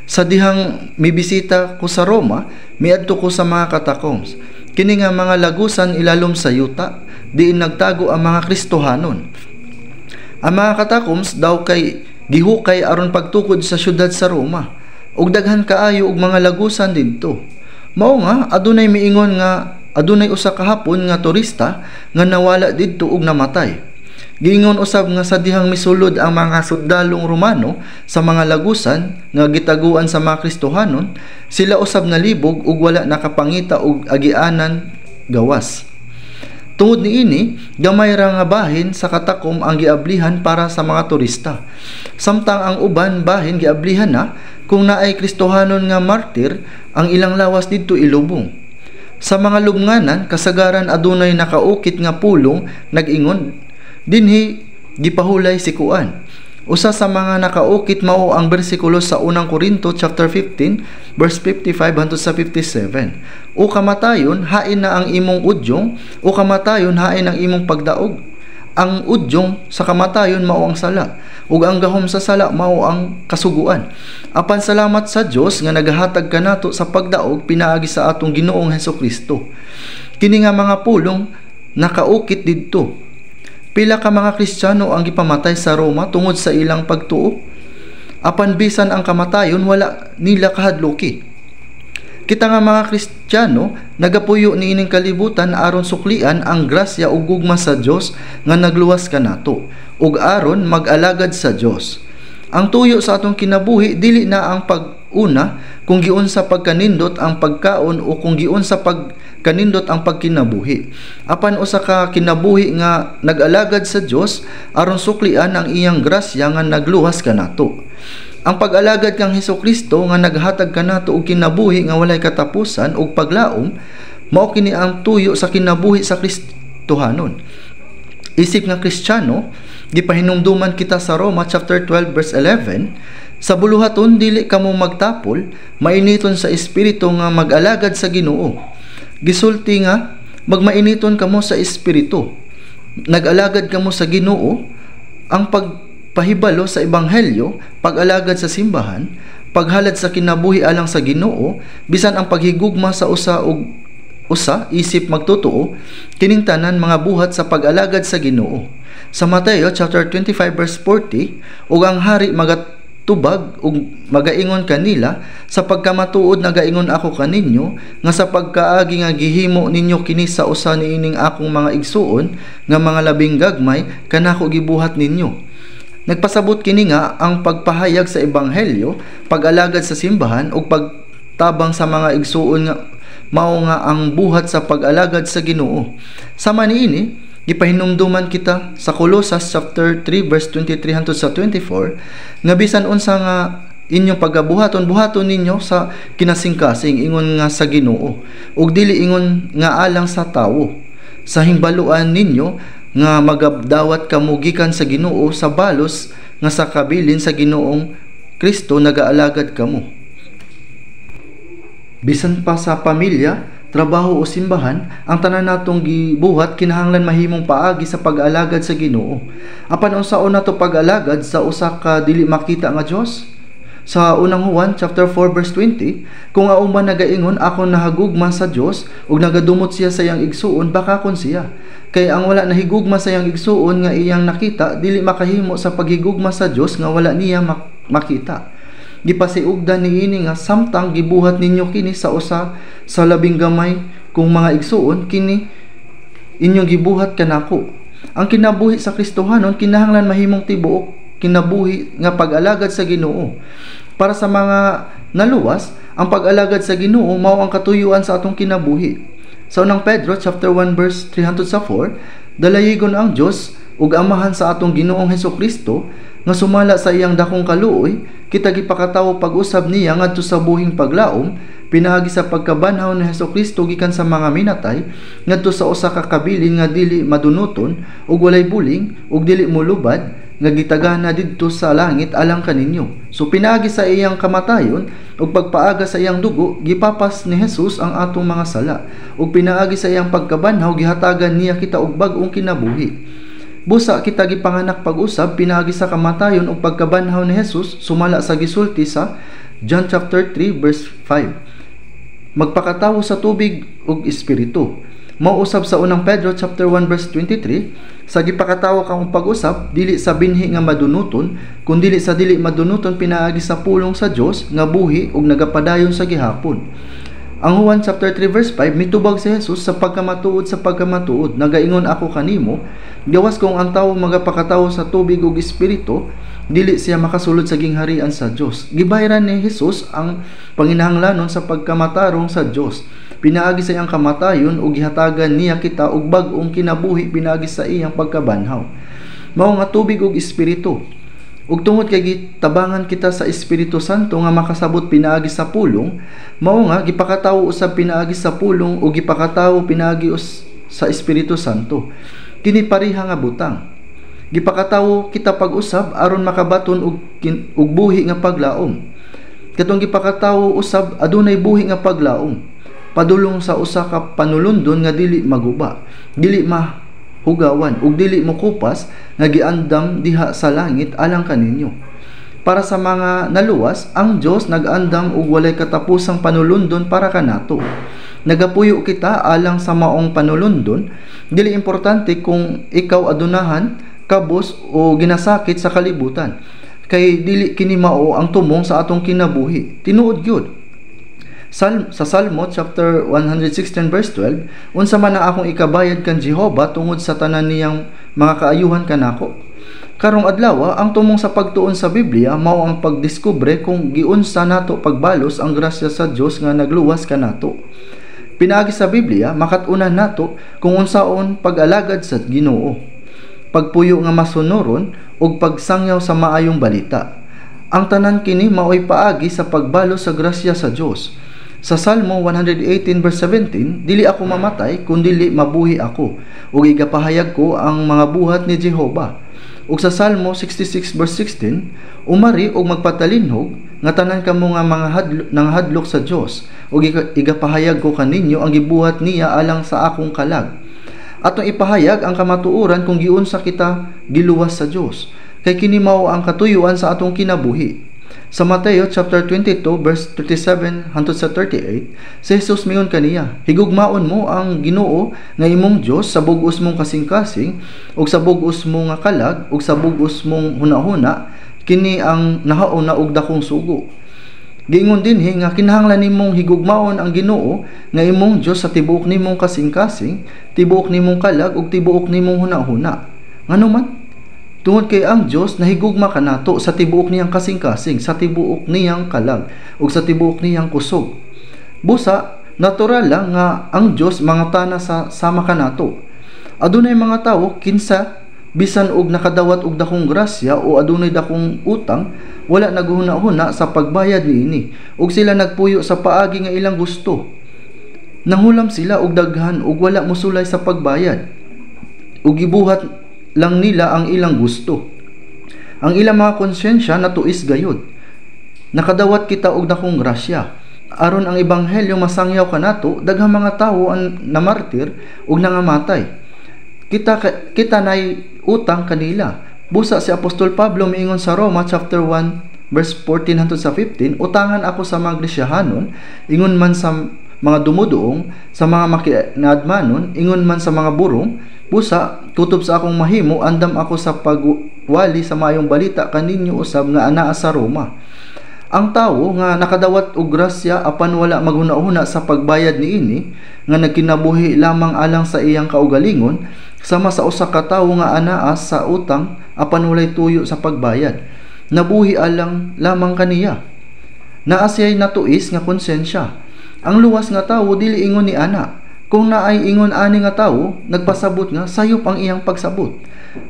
Sa dihang mibisita ko sa Roma, miadto ko sa mga catacombs. Kini nga mga lagusan ilalom sa yuta, diin nagtago ang mga Kristohanon. Ang mga catacombs daw kay gihukay aron pagtukod sa syudad sa Roma, ug daghan kaayo og mga lagusan didto. Mao nga adunay miingon nga adunay usa ka hapon nga turista nga nawala didto ug namatay. Giingon usab nga sa dihang misulod ang mga sundalong Romano sa mga lagusan nga gitaguan sa mga Kristohanon, sila usab nalibog ug wala nakapangita og agianan gawas. Tungod niini, gamay ra nga bahin sa katakom ang giablihan para sa mga turista. Samtang ang uban bahin giablihan na kung naay Kristohanon nga martir, ang ilang lawas didto ilubong. Sa mga lubnganan, kasagaran adunay nakaukit nga pulong nag-ingon dinhi gipahulay si Kuan. Usa sa mga nakaukit mao ang bersikulo sa unang Korinto chapter 15 verse 55 hangtod sa 57. O kamatayon hain na ang imong udyong, o kamatayon hain ang imong pagdaog. Ang udyong sa kamatayon mao ang sala, ug ang gahom sa sala mao ang kasuguan. Apan salamat sa Dios nga nagahatag kanato sa pagdaog pinaagi sa atong Ginoong Hesukristo. Kini nga mga pulong nakaukit didto. Pila ka mga Kristiyano ang gipamatay sa Roma tungod sa ilang pagtuo. Apan bisan ang kamatayon wala nila kahadloki. Kita nga mga Kristiyano nagapuyo niining kalibutan aron suklian ang grasya ug gugma sa Dios nga nagluwas kanato ug aron mag-alagad sa Dios. Ang tuyo sa atong kinabuhi dili na ang pag-una kung giun sa pagkanindot ang pagkaon o kung giun sa pagkanindot ang pagkinabuhi. Apan usa ka kinabuhi nga nag-alagad sa Dios aron suklian ang iyang grasya nga nagluwas kanato. Ang pag-alagad kang Hesukristo nga naghatag kanato og kinabuhi nga walay katapusan ug paglaom mao kini ang tuyo sa kinabuhi sa Kristohanon. Isip nga Kristiyano, gipahinumduman kita sa Roma chapter 12 verse 11, sa buluhaton dili kamo magtapol, mainiton sa espiritu nga mag-alagad sa Ginoo. Gisulti nga magmainiton kamo sa espiritu. Nag-alagad kamo sa Ginoo. Ang pahibalo sa ebanghelyo, pag-alagad sa simbahan, paghalad sa kinabuhi alang sa Ginoo, bisan ang paghigugma sa usa isip magtotoo, kining tanan mga buhat sa pag-alagad sa Ginoo. Sa Mateo chapter 25 verse 40, ug ang hari magatubag ug magaingon kanila, sa pagkamatuod nagaingon ako kaninyo nga sa pagkaagi nga gihimo ninyo kini sa usa niining akong mga igsuon nga mga labing gagmay kanako gibuhat ninyo. Nagpasabot kini nga ang pagpahayag sa ebanghelyo, pag-alagad sa simbahan ug pagtabang sa mga igsuon nga mao nga ang buhat sa pag-alagad sa Ginoo. Sama niini, gipahinumduman kita sa Colosas chapter 3 verse 23 hangtod sa 24 nga bisan unsa nga inyong pagabuhaton ninyo sa kinasingkasing ingon nga sa Ginoo ug dili ingon nga alang sa tawo. Sa himbaluan ninyo nga magabdawat kamo gikan sa Ginoo sa balos nga sa kabilin sa Ginoong Kristo nagaalagad kamo. Bisan pa sa pamilya, trabaho o simbahan, ang tanan natong gibuhat kinahanglan mahimong paagi sa pag-alagad sa Ginoo. Apan unsaon nato pag-alagad sa usa ka dili makita nga Dios? Sa unang Juan chapter 4 verse 20, kung auman nagaingon ako nahagugma sa Dios ug nagadumot siya sa iyang igsuon, baka kon siya. Kay ang wala nahigugma sa iyang igsuon nga iyang nakita, dili makahimo sa paghigugma sa Dios nga wala niya makita. Gipasiugdan niini nga samtang gibuhat ninyo kini sa usa sa labing gamay kung mga igsuon, kini inyong gibuhat kanako. Ang kinabuhi sa Kristohanon kinahanglan mahimong tibuok kinabuhi nga pag-alagad sa Ginoo. Para sa mga naluwas, ang pag-alagad sa Ginoo mao ang katuyuan sa atong kinabuhi. Sa unang Pedro chapter 1 verse 304, dalayigon ang Dios ug amahan sa atong Ginoong Hesukristo nga sumala sa iyang dakong kaluoy, kita gipakatawo pag-usab niya ngadto sa buhing paglaom, pinaagi sa pagkabanhaw ni Hesukristo gikan sa mga minatay ngadto sa usa ka kabilin nga dili madunuton ug walay buling ug dili molubad nga gitagana didto sa langit alang kaninyo. So pinaagi sa iyang kamatayon ug pagpaaga sa iyang dugo, gipapas ni Jesus ang atong mga sala ug pinaagi sa iyang pagkabanhaw gihatagan niya kita og bag-ong kinabuhi. Busa kita gipanganak pag-usab pinaagi sa kamatayon ug pagkabanhaw ni Jesus sumala sa gisulti sa John chapter 3 verse 5. Magpakatawo sa tubig ug espiritu. Mauusab sa unang Pedro chapter 1 verse 23, sa gipakatawo kang pag-usab dili sa binhi nga madunuton, kundi sa dili madunuton pinaagi sa pulong sa Dios nga buhi ug nagapadayon sa gihapon. Ang Juan chapter 3 verse 5, mitubag si Jesus sa pagkamatuod nagaingon ako kanimo, gawas kung ang tawo magapakatawo sa tubig ug espiritu, dili siya makasulod sa gingharian sa Dios. Gibayran ni Jesus ang panginahanglanon sa pagkamatarong sa Dios. Pinaagi sa iyang kamatayon ug gihatagan niya kita og bag-ong kinabuhi pinaagi sa iyang pagkabanhaw. Mao nga tubig ug espiritu. Ug tungod kay gitabangan kita sa Espiritu Santo nga makasabot pinaagi sa pulong, mao nga gipakatawo usab pinaagi sa pulong ug gipakatawo pinaagi sa Espiritu Santo. Kini pareha nga butang. Gipakatawo kita pag-usab aron makabaton og buhi nga paglaom. Katong gipakatawo usab adunay buhi nga paglaom. Padulong sa usa ka panulundon nga dili maguba, dili hugawan ug dili mo kupas nga giandam diha sa langit alang kaninyo. Para sa mga naluwas, ang Dios nag-andam og walay katapusang panulundon para kanato. nagapuyo kita alang sa maong panulundon, dili importante kung ikaw adunahan, kabus o ginasakit sa kalibutan. Kay dili kini mao ang tumong sa atong kinabuhi. Tinuod gyud. Sa Salmo chapter 116 verse 12, unsa man ang akong ikabayad kan Jehova tungod sa tanan niyang mga kaayuhan kanako. Karong adlaw, ang tumong sa pagtuon sa Biblia mao ang pagdiskubre kung giunsa nato pagbalos ang grasya sa Dios nga nagluwas kanato. Pinaagi sa Biblia makatunan nato kung unsaon pag-alagad sa Ginoo, pagpuyo nga masunuron ug pagsangyaw sa maayong balita. Ang tanan kini mao'y paagi sa pagbalos sa grasya sa Dios. Sa Salmo 118 verse 17, dili ako mamatay kundi mabuhi ako, ug igapahayag ko ang mga buhat ni Jehova. Ug sa Salmo 66 verse 16, umari og magpatalinhog nga tanan kamo nga mga hadlok sa Dios, ug igapahayag ko kaninyo ang gibuhat niya alang sa akong kalag. Atong ipahayag ang kamatuoran kung giunsa kita giluwas sa Dios, kay kini mao ang katuyuan sa atong kinabuhi. Sa Mateo chapter 22 verse 37 hangtod sa 38, si Jesus mingon kaniya, higugmaon mo ang Ginoo nga imong Dios sa bug-os mong kasing-kasing ug sa bug-os mo nga kalag ug sa bug-os mong hunahuna, kini ang nahauna og dakong sugo. Giingon dinhi nga kinahanglan nimong higugmaon ang Ginoo nga imong Dios sa tibuok nimong kasing-kasing, tibuok nimong kalag ug tibuok nimong hunahuna. Ngano man? Tungod kay ang Dios nahigugma kanato sa tibuok niyang kasing-kasing, sa tibuok niyang kalag ug sa tibuok niyang kusog. Busa natural lang nga ang Dios mangatana sa sama kanato. Adunay mga tawo kinsa bisan og nakadawat og dakong grasya o adunay dakong utang, wala naghuna-huna sa pagbayad niini ug sila nagpuyo sa paagi nga ilang gusto. Nanghulam sila og daghan ug wala mosulay sa pagbayad ug gibuhat lang nila ang ilang gusto. Ang ilang mga konsyensya natuis gayud. Nakadawat kita og dakong grasya. Aron ang ebanghelyo masangyaw kanato, daghang mga tawo ang namartir ug nangamatay. Kita nay utang kanila. Busa si Apostol Pablo miingon sa Roma chapter 1 verse 14 hangtod sa 15, utangan ako sa mga Grisyahanon, ingon man sa mga dumuduong, sa mga makiadmanon, ingon man sa mga burong. Busa, tutob sa akong mahimo, andam ako sa pagwali sa mayong balita kaninyo usab nga anaa sa Roma. Ang tawo nga nakadawat og grasya apan wala maghuna-huna sa pagbayad niini, nga nagkinabuhi lamang alang sa iyang kaugalingon, sama sa usa ka tawo nga anaa sa utang apan walay tuyo sa pagbayad. Nabuhi alang lamang kaniya. Naa siya'y natuis nga konsensya. Ang luwas nga tawo dili ingon ni ana. Kung naay ingon ani nga tawo, nagpasabot nga sayop ang iyang pagsabot.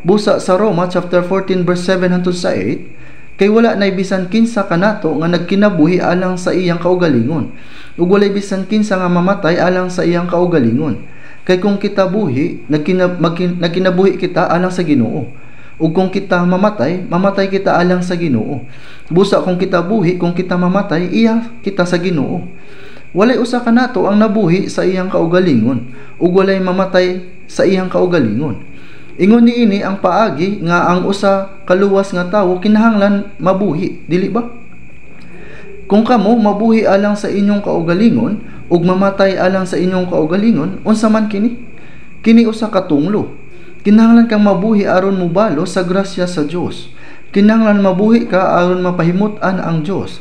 Busa sa Roma chapter 14 verse 7 hangtod sa 8, kay wala nay bisan kinsa kanato nga nagkinabuhi alang sa iyang kaugalingon, ug walay bisan kinsa nga mamatay alang sa iyang kaugalingon. Kay kung kita buhi, nagkinabuhi kita alang sa Ginoo, ug kung kita mamatay, mamatay kita alang sa Ginoo. Busa kung kita buhi, kung kita mamatay, iya kita sa Ginoo. Walay usa kanato ang nabuhi sa iyang kaugalingon ug walay mamatay sa iyang kaugalingon. Ingon niini ang paagi nga ang usa kaluwas nga tawo kinahanglan mabuhi, dili ba? Kung kamo mabuhi alang sa inyong kaugalingon ug mamatay alang sa inyong kaugalingon, unsa man kini? Kini usa ka tunglo. Kinahanglan kang mabuhi aron mobalo sa grasya sa Dios. Kinahanglan mabuhi ka aron mapahimut-an ang Dios.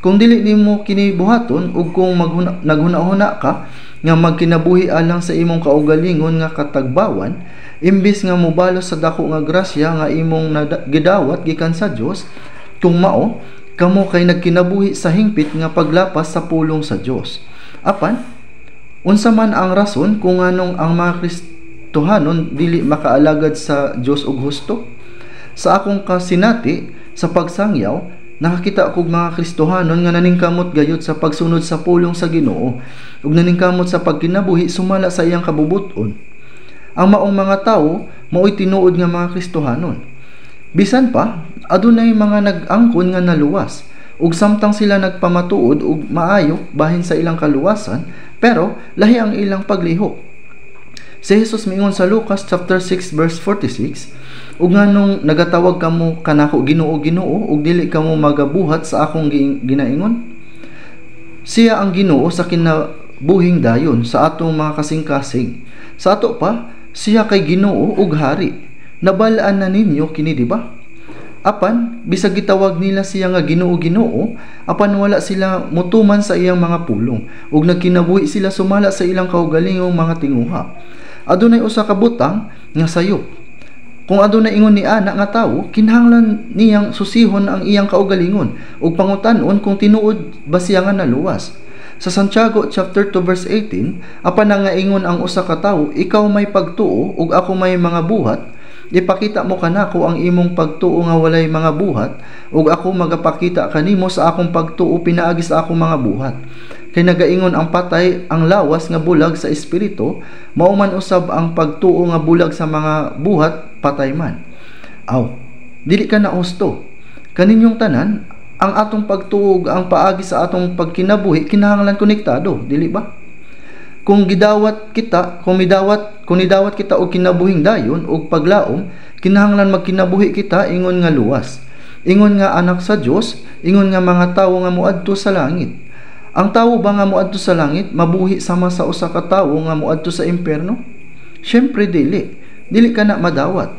Kung dili nimo kini buhaton ug kung naghuna-huna ka nga magkinabuhi alang sa imong kaugalingon nga katagbawan, imbis nga mobalos sa dako nga grasya nga imong gidawat gikan sa Dios, kung mao kamo kay nagkinabuhi sa hingpit nga paglapas sa pulong sa Dios. Apan unsa man ang rason kung anong ang mga Kristohanon dili makaalagad sa Dios og husto? Sa akong kasinati sa pagsangyaw, nakakita akong mga Kristohanon nga naningkamot gayud sa pagsunod sa pulong sa Ginoo ug naningkamot sa pagkinabuhi sumala sa iyang kabubuton. Ang maong mga tawo mao'y tinuod nga mga Kristohanon. Bisan pa adunay mga nag-angkon nga naluwas ug samtang sila nagpamatuod ug maayo bahin sa ilang kaluwasan, pero lahi ang ilang paglihok. Si Jesus miingon sa Lucas chapter 6 verse 46, ug nganong nagatawag kamo kanako Ginoo Ginoo ug dili kamo magabuhat sa akong ginaingon? Siya ang Ginoo sa buhing dayon sa atong mga kasing-kasing. Sa ato pa, siya kay Ginoo ug hari. Nabalaan na ninyo kini, di ba? Apan, bisag gitawag nila siya nga Ginoo, apan wala sila mutuman sa iyang mga pulong, ug nagkinabuhi sila sumala sa ilang kaugalingong mga tinguha. Adunay usa ka butang nga sayop. Kung adunay ingon ni ana nga tawo, kinahanglan niyang susihon ang iyang kaugalingon ug pangutan-on kung tinuod ba siya nga naluwas. Sa Santiago chapter 2 verse 18, apan nangaingon ang usa ka tawo, ikaw may pagtuo ug ako may mga buhat, ipakita mo kanako ang imong pagtuo nga walay mga buhat, ug ako magapakita kanimo sa akong pagtuo pinaagi sa akong mga buhat. Kay nagaingon ang patay ang lawas nga bulag sa espiritu, mao man usab ang pagtuo nga bulag sa mga buhat patay man. Aw, dili ka na husto. Kaninyong tanan, ang atong pagtuog, ang paagi sa atong pagkinabuhi kinahanglan konektado, dili ba? Kung nidawat kita og kinabuhing dayon og paglaom, kinahanglan magkinabuhi kita ingon nga luwas, ingon nga anak sa Dios, ingon nga mga tawo nga moadto sa langit. Ang tawo ba nga moadto sa langit mabuhi sama sa usa ka tawo nga moadto sa impierno? Syempre dili ka na madawat.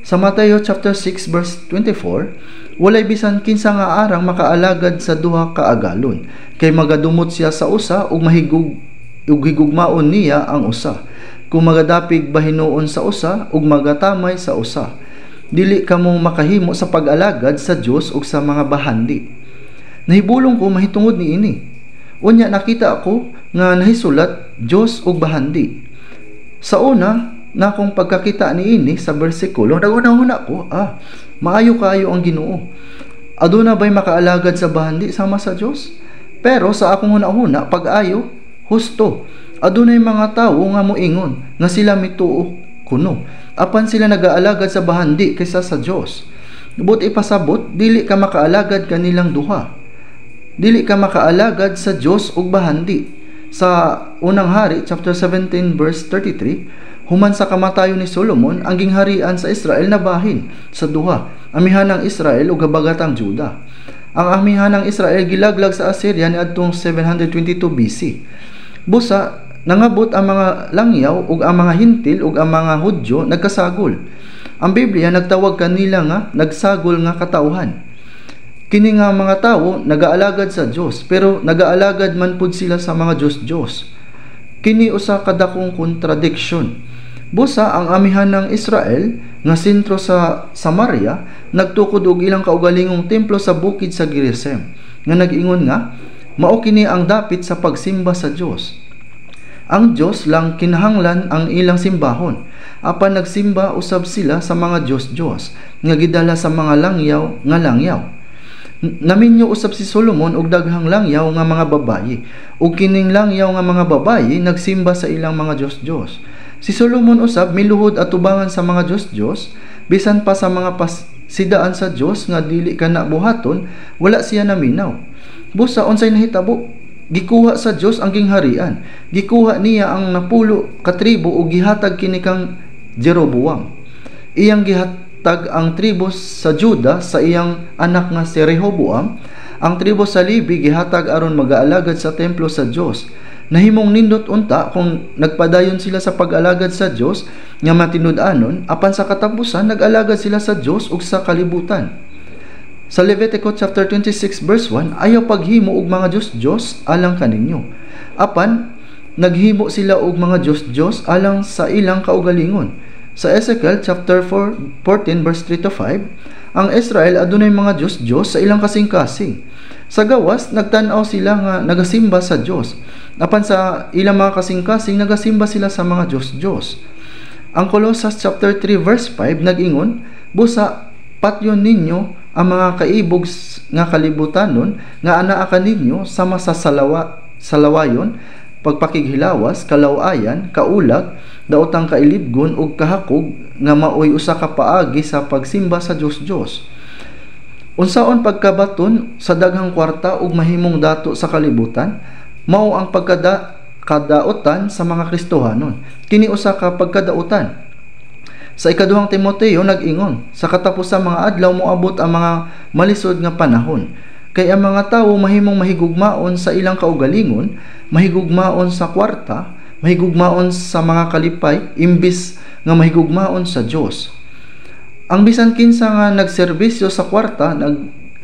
Sa Mateo chapter 6 verse 24, walay bisan kinsa nga arang makaalagad sa duha ka agalon, kay magadumot siya sa usa ug higugmaon niya ang usa. Kung magadapig bahinuon sa usa ug magatamay sa usa, dili kamo makahimo sa pag-alagad sa Dios ug sa mga bahandi. Nahibulong ko mahitungod niini. Unya nakita ako nga nahisulat Dios ug bahandi. Sa una na akong pagkakita niini sa bersikulo, naguna-una ko, maayo kayo ang Ginoo. Aduna ba'y makaalagad sa bahandi sama sa Dios? Pero sa akong huna-huna, pag-ayo, husto. Adunay mga tawo nga moingon nga sila mituo kuno, apan sila nagaalagad sa bahandi kaysa sa Dios. But ipasabot, dili ka makaalagad kanilang duha. Dili ka makaalagad sa Dios ug bahandi. Sa unang hari chapter 17 verse 33, human sa kamatayon ni Solomon, ang gingharian sa Israel nabahin sa duha, amihanang Israel ug habagatang Juda. Ang amihanang Israel gilaglag sa Assyria niadtong 722 BC. Busa nangabot ang mga langyaw ug ang mga hintil ug ang mga Hudyo nagkasagol. Ang Biblia nagtawag kanila nga nagsagol nga katawhan. Kini nga mga tawo nagaalagad sa Dios, pero nagaalagad man pud sila sa mga Diyos. Kini usa ka dakong contradiction. Busa ang amihanang Israel nga sentro sa Samaria nagtukod og ilang kaugalingong templo sa bukid sa Gerizim, nga nag-ingon nga mao kini ang dapit sa pagsimba sa Dios. Ang Dios lang kinahanglan ang ilang simbahon, apan nagsimba usab sila sa mga Diyos nga gidala sa mga langyaw. Naminyo usab si Solomon og daghang langyaw nga mga babayi, ug kining langyaw nga mga babayi nagsimba sa ilang mga Diyos. Si Solomon usab miluhod atubangan sa mga Diyos, bisan pa sa mga pasidaan sa Dios nga dili kana buhaton, wala siya naminaw. Busa unsay nahitabo? Gikuha sa Dios ang gingharian. Gikuha niya ang napulo ka tribo ug gihatag kini kang Jeroboam. Iyang gihatag ang tribo sa Juda sa iyang anak nga si Rehoboam. Ang tribo sa Levi gihatag aron mag-aalagad sa templo sa Dios. Nahimong nindot unta kung nagpadayon sila sa pag-alagad sa Dios nga matinud-anon, apan sa katapusan nag-alagad sila sa Dios ug sa kalibutan. Sa Levitico chapter 26 verse 1, ayaw paghimo og mga Diyos alang kaninyo. Apan naghimo sila og mga Diyos alang sa ilang kaugalingon. Sa Ezekiel chapter 14 verse 3 to 5, ang Israel adunay mga Diyos sa ilang kasing-kasing. Sa gawas nagtan-aw sila nga nagasimba sa Dios. Apan sa ilang mga kasing-kasing nagasimba sila sa mga Diyos. Ang Colossus chapter 3 verse 5 nag-ingon, busa patyon ninyo ang mga kaibog nga kalibutanon nga anaa kaninyo sama sa salawayon, pagpakighilawas, kalawayan, kaulag, daotang kailibgon ug kahakog nga maoy usa ka paagi sa pagsimba sa Diyos. Unsaon pagkabaton sa daghang kwarta ug mahimong dato sa kalibutan, mao ang pagkadaotan sa mga Kristohanon. Kini usa ka pagkadaotan. Sa ikaduhang Timoteo nag-ingon, sa katapusang mga adlaw moabot ang mga malisod nga panahon. Kay ang mga tawo mahimong mahigugmaon sa ilang kaugalingon, mahigugmaon sa kwarta, mahigugmaon sa mga kalipay, imbis nga mahigugmaon sa Dios. Ang bisan kinsa nga nagserbisyo sa kwarta,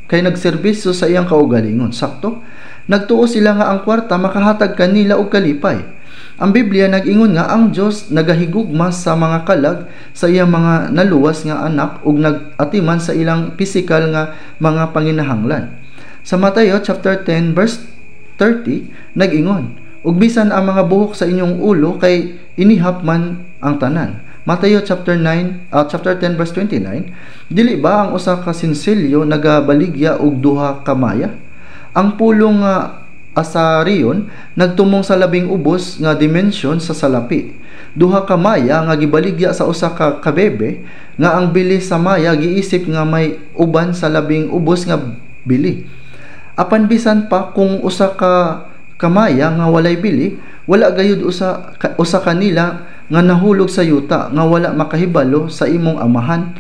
kay nagserbisyo sa iyang kaugalingon. Sakto? Nagtuo sila nga ang kwarta makahatag kanila og kalipay. Ang Biblia nag-ingon nga ang Dios nagahigugma sa mga kalag sa iyang mga naluwas nga anak ug nag-atiman sa ilang pisikal nga mga panginahanglan. Sa Mateo chapter 10 verse 30 nag-ingon, ug bisan ang mga buhok sa inyong ulo kay inihap man ang tanan. Mateo chapter 10 verse 29, dili ba ang usa ka sinsilyo nagabaligya og duha ka maya? Ang pulong nga asariyon nagtumong sa labing ubos nga dimensyon sa salapi. Duha ka maya nga gibaligya sa usa ka kabebe nga ang bili sa maya giisip nga may uban sa labing ubos nga bili. Apan bisan pa kung usa ka kamaya nga walay bili, wala gayud usa kanila nga nahulog sa yuta nga wala makahibalo sa imong amahan,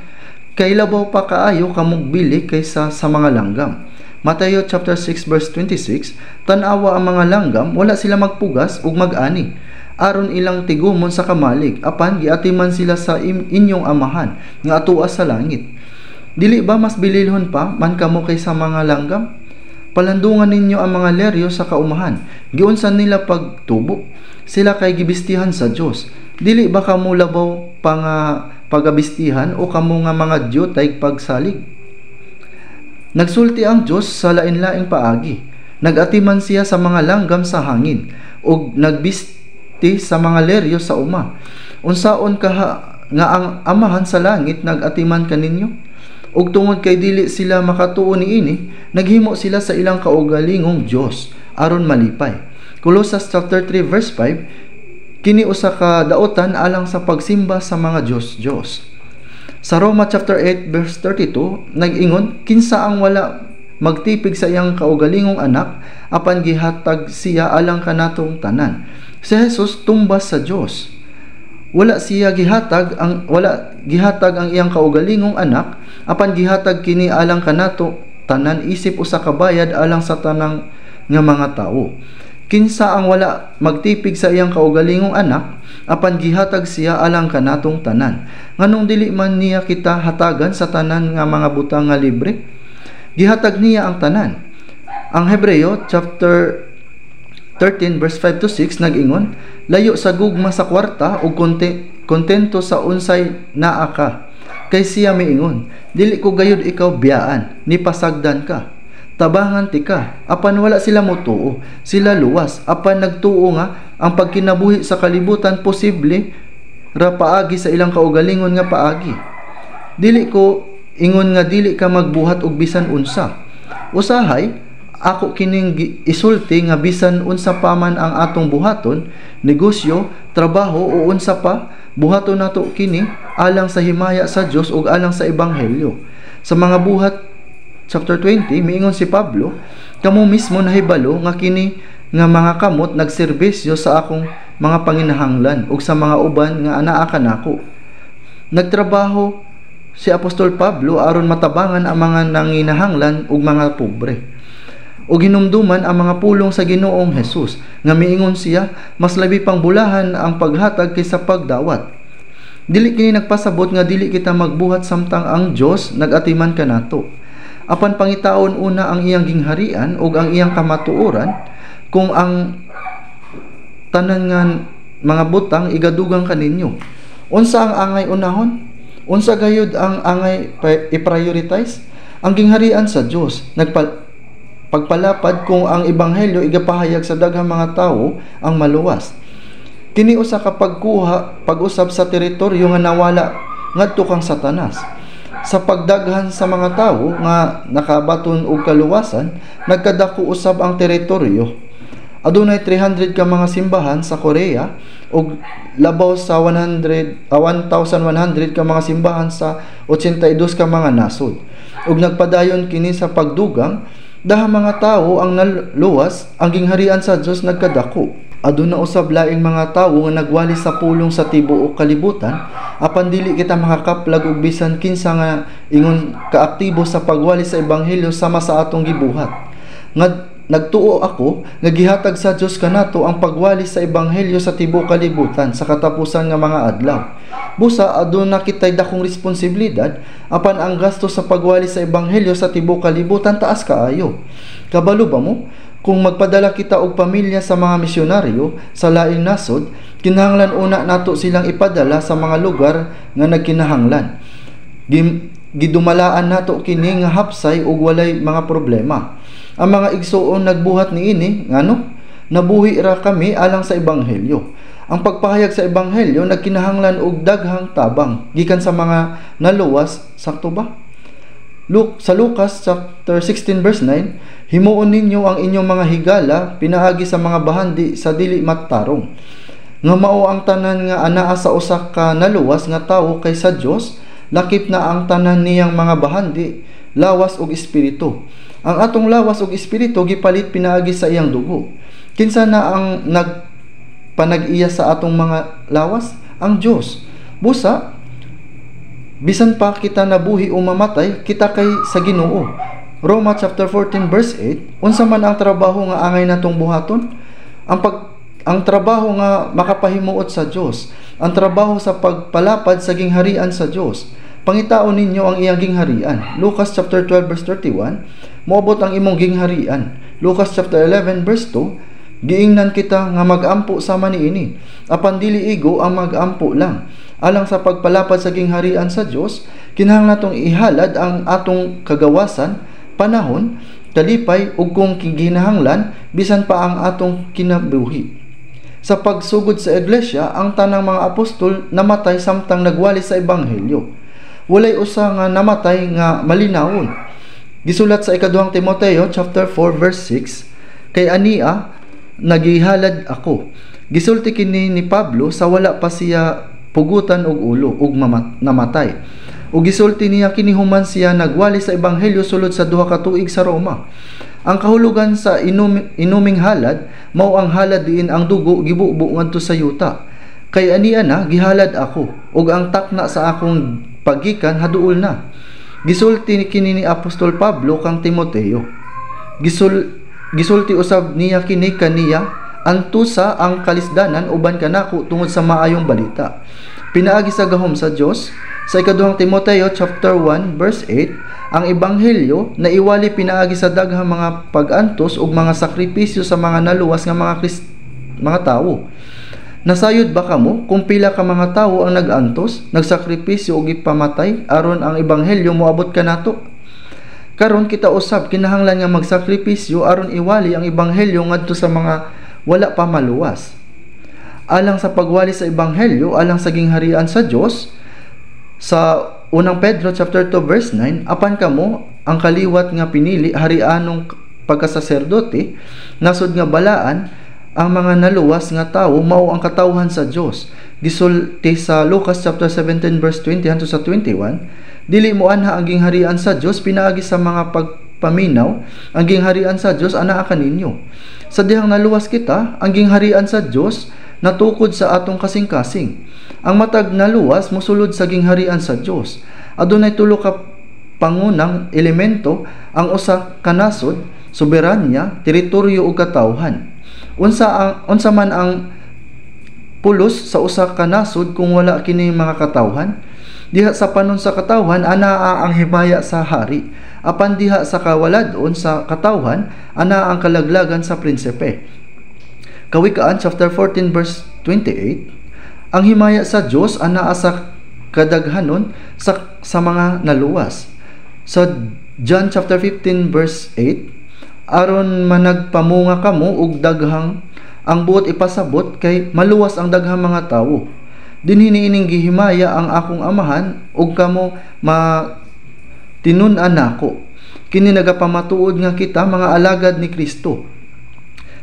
kay labaw pa kaayo kamong bili kaysa sa mga langgam. Mateo chapter 6 verse 26, tan-awa ang mga langgam, wala sila magpugas ug mag-ani, aron ilang tigumon sa kamalig, apan giatiman sila sa inyong amahan nga atoa sa langit. Dili ba mas bililhon pa man kamo kaysa mga langgam? Palandungan ninyo ang mga leryo sa kaumahan, giunsan nila pagtubo, sila kay gibistihan sa Dios. Dili ba kamo labaw pa nga pagabistihan o kamo nga mga diyotay pagsalig? Nagsulti ang Dios sa lain-laing paagi. Nagatiman siya sa mga langgam sa hangin ug nagbisti sa mga leryo sa uma. Unsaon kaha nga ang amahan sa langit nagatiman kaninyo? Ug tungod kay dili sila makatuo niini, naghimo sila sa ilang kaugalingong Dios aron malipay. Colossus chapter 3 verse 5, kini usa ka daotan alang sa pagsimba sa mga Diyos. Sa Roma chapter 8 verse 32 nag-ingon, kinsa ang wala magtipig sa iyang kaugalingong anak apan gihatag siya alang kanatong tanan. Si Jesus tumbas sa Dios. Wala gihatag ang iyang kaugalingong anak apan gihatag kini alang kanato tanan isip usa ka bayad alang sa tanang nga mga tawo. Kinsa ang wala magtipig sa iyang kaugalingong anak apan gihatag siya alang kanatong tanan, nganong dili man niya kita hatagan sa tanan nga mga butang nga libre? Gihatag niya ang tanan. Ang Hebreo chapter 13 verse 5 to 6 nag-ingon, layo sa gugma sa kwarta ug kontento sa unsay naa ka, kay siya miingon, dili ko gayud ikaw biyaan, ni pasagdan ka. Tabangan ti ka, apan wala sila motuo, sila luwas, apan nagtuo nga ang pagkinabuhi sa kalibutan posible ra paagi sa ilang kaugalingon nga paagi. Dili ko ingon nga dili ka magbuhat og bisan unsa. Usahay, ako kining isulti nga bisan unsa pa man ang atong buhaton, negosyo, trabaho o unsa pa, buhaton nato kini alang sa himaya sa Dios ug alang sa ebanghelyo. Sa mga buhat chapter 20 miingon si Pablo, kamo mismo nahibalo nga kini nga mga kamot nagserbisyo sa akong mga panginahanglan ug sa mga uban nga anaa kanako. Nagtrabaho si Apostol Pablo aron matabangan ang mga nanginahanglan ug mga pobre. Ug hinumduman ang mga pulong sa Ginoong Hesus nga miingon siya, mas labi pang bulahan ang paghatag kaysa pagdawat. Dili kini nagpasabot nga dili kita magbuhat samtang ang Dios nagatiman kanato. Apan pangitaon una ang iyang gingharian ug ang iyang kamatuoran, kung ang tanan nga mga butang igadugang kaninyo. Unsa ang angay unahon? Unsa gayud ang angay i-prioritize? Ang gingharian sa Dios, pagpalapad kung ang ebanghelyo igapahayag sa daghang mga tawo ang maluwas. Kini usa ka pag-usab sa teritoryo nga nawala ngadto kang Satanas. Sa pagdaghan sa mga tawo nga nakabaton og kaluwasan, nagkadako usab ang teritoryo. Adunay 300 ka mga simbahan sa Korea ug labaw sa 1,100 ka mga simbahan sa 82 ka mga nasod. Ug nagpadayon kini sa pagdugang, dahang mga tawo ang naluwas, ang gingharian sa Dios nagkadako. Aduna usab laing mga tawo nga nagwali sa pulong sa tibuok kalibutan, apan dili kita makakaplag og bisan kinsa nga ingon kaaktibo sa pagwali sa ebanghelyo sama sa atong gibuhat. Nga nagtuo ako nga gihatag sa Dios kanato ang pagwali sa ebanghelyo sa tibuok kalibutan sa katapusan nga mga adlaw. Busa aduna kitay dakong responsibilidad apan ang gasto sa pagwali sa ebanghelyo sa tibuok kalibutan taas kaayo. Kabalo ba mo? Kung magpadala kita og pamilya sa mga misyonaryo sa laing nasod, kinahanglan una nato silang ipadala sa mga lugar nga nagkinahanglan. Gidumalaan nato kini nga hapsay ug walay mga problema. Ang mga igsoon nagbuhat niini ngano nabuhi ra kami alang sa ebanghelyo. Ang pagpahayag sa ebanghelyo nagkinahanglan og daghang tabang gikan sa mga naluwas, sakto ba? Sa Lucas chapter 16 verse 9, himuon ninyo ang inyong mga higala pinaagi sa mga bahandi sa dili matarong. Nga mao ang tanan nga anaa sa usa ka naluwas nga tawo kay sa Dios, lakip na ang tanan niyang mga bahandi, lawas ug espiritu. Ang atong lawas ug espiritu gipalit pinaagi sa iyang dugo. Kinsa na ang nagpanag-iya sa atong mga lawas? Ang Dios. Busa bisan pa kita nabuhi o mamatay, kita kay sa Ginoo. Roma chapter 14 verse 8, unsa man ang trabaho nga angay natong buhaton? Ang trabaho nga makapahimuot sa Dios, ang trabaho sa pagpalapad sa gingharian sa Dios. Pangitaon ninyo ang iyang gingharian. Lucas chapter 12 verse 31, moabot ang imong gingharian. Lucas chapter 11 verse 2, giingnan kita nga magampo sama niini, apan dili igo ang magampo lang. Alang sa pagpalapad sa gingharian sa Dios, kinahanglan natong ihalad ang atong kagawasan, panahon, kalipay ug kung kinahanglan bisan pa ang atong kinabuhi. Sa pagsugod sa iglesia, ang tanang mga apostol namatay samtang nagwali sa ebanghelyo. Walay usa nga namatay nga malinawon. Gisulat sa ikaduhang Timoteo chapter 4 verse 6, kay ania nagihalad ako. Gisulti kini ni Pablo sa wala pa siya pugutan og ulo ug namatay. Ug gisulti niya kini human siya nagwali sa ebanghelyo sulod sa duha ka tuig sa Roma. Ang kahulugan sa inuming halad mao ang halad diin ang dugo gibubo ngadto sa yuta. Kay ania na gihalad ako ug ang takna sa akong paggikan haduol na. Gisulti kini ni Apostol Pablo kang Timoteo. Gisulti usab niya kini kaniya antusa ang kalisdanan uban kanako tungod sa maayong balita. Pinaagi sa gahom sa Dios sa ikaduhang Timoteo chapter 1 verse 8, ang ebanghelyo na iwali pinaagi sa daghang mga pag-antos ug mga sakripisyo sa mga naluwas nga mga tawo. Nasayod ba kamo kung pila ka mga tawo ang nag-antos, nagsakripisyo ug ipamatay aron ang ebanghelyo moabot kanato? Karon kita usab kinahanglan nga magsakripisyo aron iwali ang ebanghelyo ngadto sa mga wala pa maluwas. Alang sa pagwali sa ebanghelyo, alang sa gingharian sa Dios, sa unang Pedro chapter 2 verse 9, apan kamo ang kaliwat nga pinili harianong pagkasaserdote, nasod nga balaan ang mga naluwas nga tawo mao ang katawhan sa Dios. Gisulti sa Lucas chapter 17 verse 20 hangtod sa 21, dili mo anha ang gingharian sa Dios pinaagi sa mga pagpaminaw, ang gingharian sa Dios anaa kaninyo. Sa dihang naluwas kita, ang gingharian sa Dios natukod sa atong kasing-kasing. Ang matag naluwas mosulod sa gingharian sa Dios. Adunay tulo ka pangunang elemento, ang usa ka nasod, soberanya, teritoryo ug katawhan. Unsa man ang pulos sa usa ka nasod kung wala kini mga katawhan? Diha sa panon sa katawhan anaa ang himaya sa hari, apan diha sa kawaladon sa katawhan anaa ang kalaglagan sa prinsipe. Kawikaan chapter 14 verse 28, ang himaya sa Dios anaa sa kadaghanon sa mga naluwas. Sa John chapter 15 verse 8, aron managpamunga kamo og daghang ang buot ipasabot kay maluwas ang daghang mga tawo. Dinhi niining gihimaya ang akong amahan ug kamo tinun-an nako. Kini nagapamatuod nga kita mga alagad ni Kristo.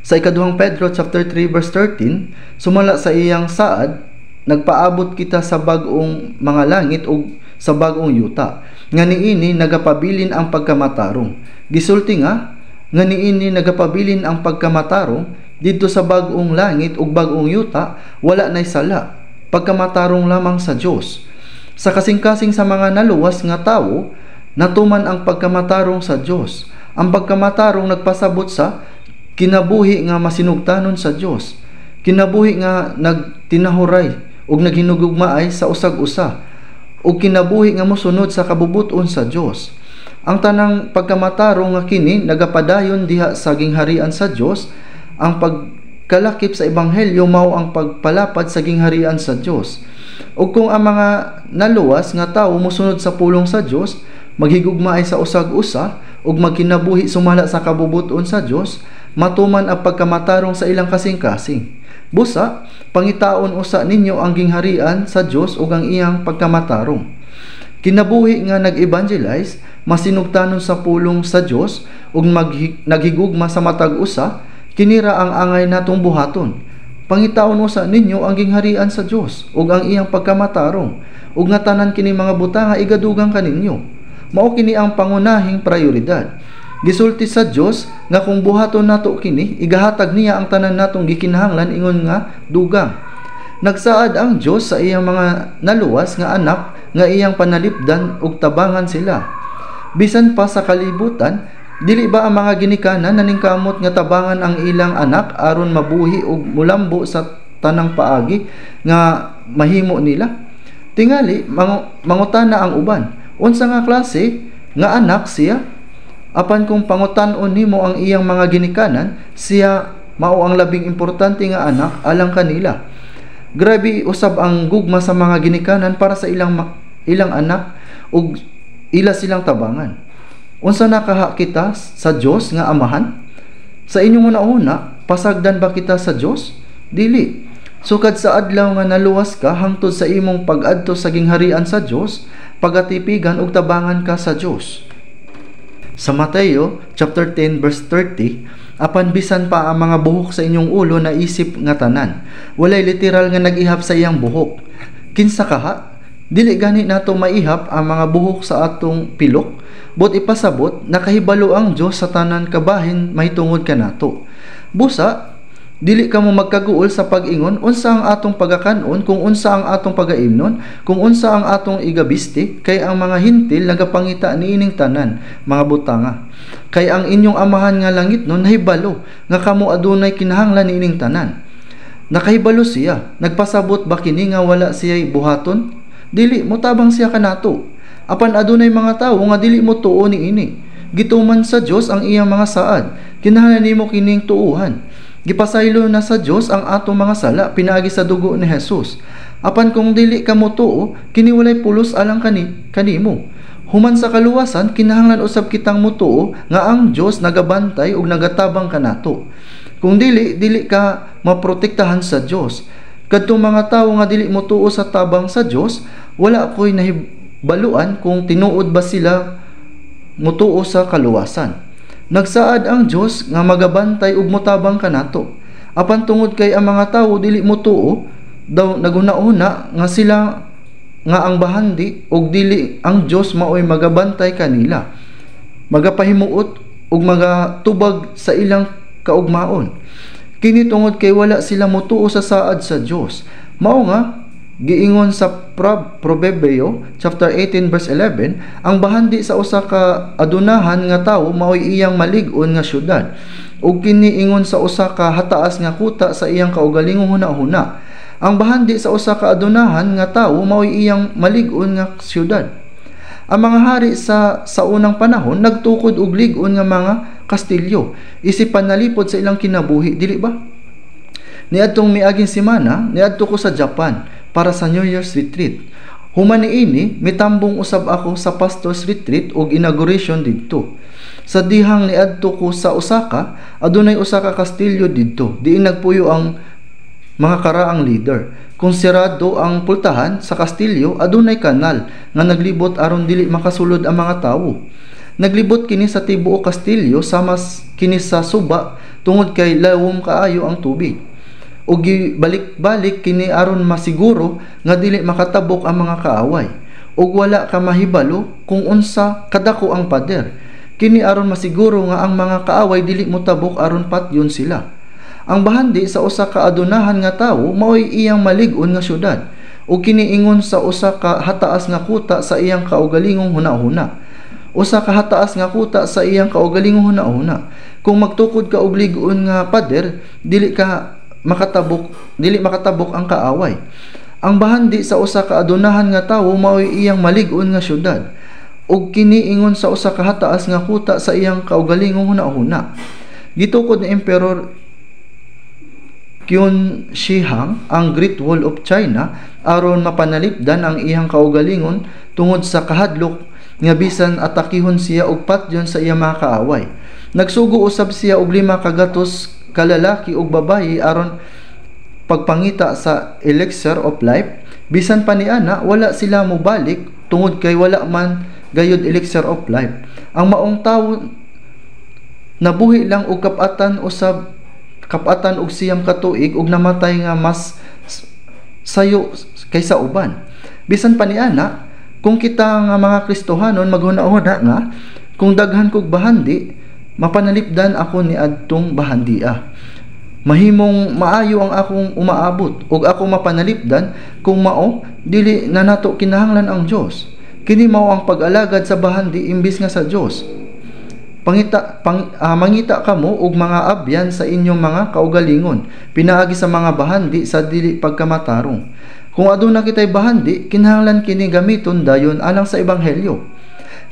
Sa ikaduhang Pedro chapter 3 verse 13, sumala sa iyang saad, nagpaabot kita sa bag-ong mga langit ug sa bag-ong yuta. Nga niini nagapabilin ang pagkamatarong. Gisulti nga niini nagapabilin ang pagkamatarong didto sa bag-ong langit ug bag-ong yuta, wala nay sala, pagkamatarong lamang sa Dios. Sa kasing-kasing sa mga naluwas nga tawo, natuman ang pagkamatarong sa Dios. Ang pagkamatarong nagpasabot sa kinabuhi nga masinugtanon sa Dios, kinabuhi nga nagtinahuray ug naghinugugmaay sa usag-usa, ug kinabuhi nga mosunod sa kabubuton sa Dios. Ang tanang pagkamatarong nga kini nagapadayon diha sa gingharian sa Dios. Ang pagkalakip sa ebanghelyo mao ang pagpalapad sa gingharian sa Dios. Ug kung ang mga naluwas nga tawo mosunod sa pulong sa Dios, maghigugmaay sa usag-usa ug magkinabuhi sumala sa kabubuton sa Dios, matuman ang pagkamatarong sa ilang kasing-kasing. Busa, pangitaon usa ninyo ang gingharian sa Dios ug ang iyang pagkamatarong. Kinabuhi nga nag-evangelize, masinugtanon sa pulong sa Dios ug naghigugma sa matag usa, kinira ang angay natong buhaton. Pangitaon usa ninyo ang gingharian sa Dios ug ang iyang pagkamatarong, ug nga tanan kini mga butanga igadugang kaninyo. Mao kini ang pangunahing prioridad. Gisulti sa Dios nga kung buhaton nato kini, igahatag niya ang tanan natong gikinahanglan ingon nga dugang. Nagsaad ang Dios sa iyang mga naluwas nga anak nga iyang panalipdan ug tabangan sila. Bisan pa sa kalibutan, dili ba ang mga ginikanan naningkamot nga tabangan ang ilang anak aron mabuhi ug mulambo sa tanang paagi nga mahimo nila? Tingali mangutana ang uban, unsa nga klase nga anak siya? Apan kung pangutan-on nimo ang iyang mga ginikanan, siya mao ang labing importante nga anak alang kanila. Grabe usab ang gugma sa mga ginikanan para sa ilang anak ug ila silang tabangan. Unsa nakaha kita sa Dios nga amahan? Sa inyong una, pasagdan ba kita sa Dios? Dili. Sukad sa adlaw nga naluwas ka hangtod sa imong pag-adto sa gingharian sa Dios, pagatipigan ug tabangan ka sa Dios. Sa Mateo chapter 10 verse 30, apan bisan pa ang mga buhok sa inyong ulo na isip nga tanan, walay literal nga nag-ihap sa iyang buhok. Kinsa kaha? Dili gani nato maihap ang mga buhok sa atong pilok, but ipasabot nakahibalo ang Dios sa tanan kabahin mahitungod kanato. Busa, dili kamo magkaguol sa pag-ingon unsa ang atong pagakanon, kung unsa ang atong pagaimnon, kung unsa ang atong igabiste, kay ang mga hintil nagapangita niining tanan, mga butanga. Kay ang inyong amahan nga langit non nahibalo nga kamo adunay kinahanglan niining tanan. Nakahibalo siya, nagpasabot ba kini nga wala siya'y buhaton? Dili motabang siya kanato. Apan adunay mga tawo nga dili mo tuo niini. Gituman sa Dios ang iyang mga saad, kinahanglan nimo kining tuuhan. Gipasaylo na sa Dios ang atong mga sala pinaagi sa dugo ni Jesus. Apan kung dili ka mo tuo, kini walay pulos alang kanimo. Human sa kaluwasan, kinahanglan usab kitang mutuo nga ang Dios nagabantay ug nagatabang kanato. Kung dili ka maprotektahan sa Dios. Kadtong mga tawo nga dili mutuo sa tabang sa Dios, wala ko'y nahibaluan kung tinuod ba sila mutuo sa kaluwasan. Nagsaad ang Dios nga magabantay ug motabang kanato. Apan tungod kay ang mga tawo dili mutuo, daw naguna-una nga sila nga ang bahandi ug dili ang Dios maoy magabantay kanila. Magapahimuot ug magatubag sa ilang kaugmaon. Kini tungod kay wala sila mutuo sa saad sa Dios. Mao nga giingon sa Proverbio chapter 18 verse 11, ang bahandi sa usa ka adunahan nga tawo maoy iyang malig-on nga syudad. Ug kini ingon sa usa ka hataas nga kuta sa iyang kaugalingong hunahuna. Ang bahandi sa usa ka adunahan nga tawo maoy iyang malig-on nga syudad. Ang mga hari sa unang panahon nagtukod og lig-on nga mga kastilyo, isip panalipod sa ilang kinabuhi, dili ba? Niadtong miaging semana, niadto ko sa Japan para sa New Year's retreat. Human niini, mitambong usab ako sa pastor's retreat ug inauguration didto. Sa dihang niadto ko sa Osaka, adunay usa ka kastilyo didto, diin nagpuyo ang mga karaang leader. Kung sirado ang pultahan sa kastilyo, adunay kanal nga naglibot aron dili makasulod ang mga tawo. Naglibot kini sa tibuok kastilyo sama kini sa suba tungod kay lawom kaayo ang tubig. Ug balik-balik kini aron masiguro nga dili makatabok ang mga kaaway. Ug wala ka mahibalo kung unsa kadako ang pader. Kini aron masiguro nga ang mga kaaway dili motabok aron patyon sila. Ang bahandi sa usa ka adunahan nga tawo maoy iyang malig-on nga syudad. ug kiniingon sa usa ka hataas nga kuta sa iyang kaugalingong hunahuna. Usa ka hataas nga kuta sa iyang kaugalingong hunahuna. Kung magtukod ka og lig-on nga pader, dili makatabok ang kaaway. Ang bahandi sa usa ka adunahan nga tawo mao'y iyang malig-on nga syudad, ug kiniingon sa usa ka hataas nga kuta sa iyang kaugalingong hunahuna. Gitukod ni Emperor Qin Shi Huang ang Great Wall of China aron mapanalipdan ang iyang kaugalingon tungod sa kahadlok nga bisan atakihon siya og patyon sa iyang mga kaaway. Nagsugo usab siya og 5 kagatos ka lalaki ug babayi aron pagpangita sa elixir of life. Bisan pa niana wala sila mobalik tungod kay wala man gayud elixir of life. Ang maong tawo nabuhi lang og kapatan og siyam ka tuig ug namatay nga mas sayo kaysa uban. Bisan pa niana kung kita nga mga Kristohanon maghuna-huna nga kung daghan kog bahandi mapanalipdan ako ni adtong bahandia. Mahimong maayo ang akong umaabot ug ako mapanalipdan kung mao dili na nato kinahanglan ang Dios. Kini mao ang pag-alagad sa bahandi imbis nga sa Dios. Mangita kamo og mga abyan sa inyong mga kaugalingon pinaagi sa mga bahandi sa dili pagkamatarong. Kung aduna kitay bahandi, kinahanglan kini gamiton dayon alang sa ebanghelyo.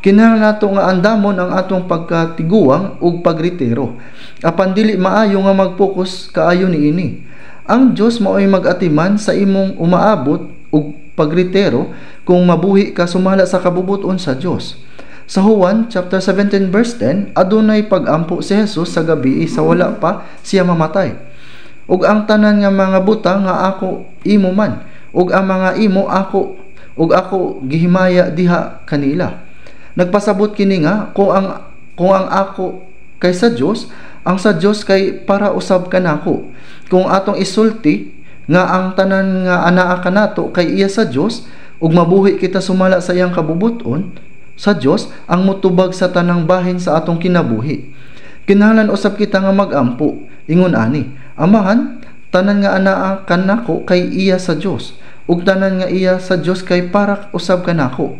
Kinahanglan nato nga andamon ang atong pagkatiguang ug pagritero. Apan dili maayo nga mag-focus kaayo niini. Ang Dios mao'y mag-atiman sa imong umaabot ug pagritero kung mabuhi ka sumala sa kabubuton sa Dios. Sa Juan chapter 17 verse 10, adunay pag-ampo si Jesus sa gabi sa wala pa siya mamatay. Ug ang tanan nga mga butang nga ako imo man, ug ang mga imo ako, ug ako gihimaya diha kanila. Nagpasabot kini nga kung ang ako kay sa Dios, ang sa Dios kay para usab kanako. Kung atong isulti nga ang tanan nga anaa kanato kay iya sa Dios, ug mabuhi kita sumala sa iyang kabubuton sa Dios ang mutubag sa tanang bahin sa atong kinabuhi. Kinahanglan usab kita nga magampo. Ingon ani, Amahan, tanan nga anaa kanako kay iya sa Dios, ug tanan nga iya sa Dios kay para usab kanako.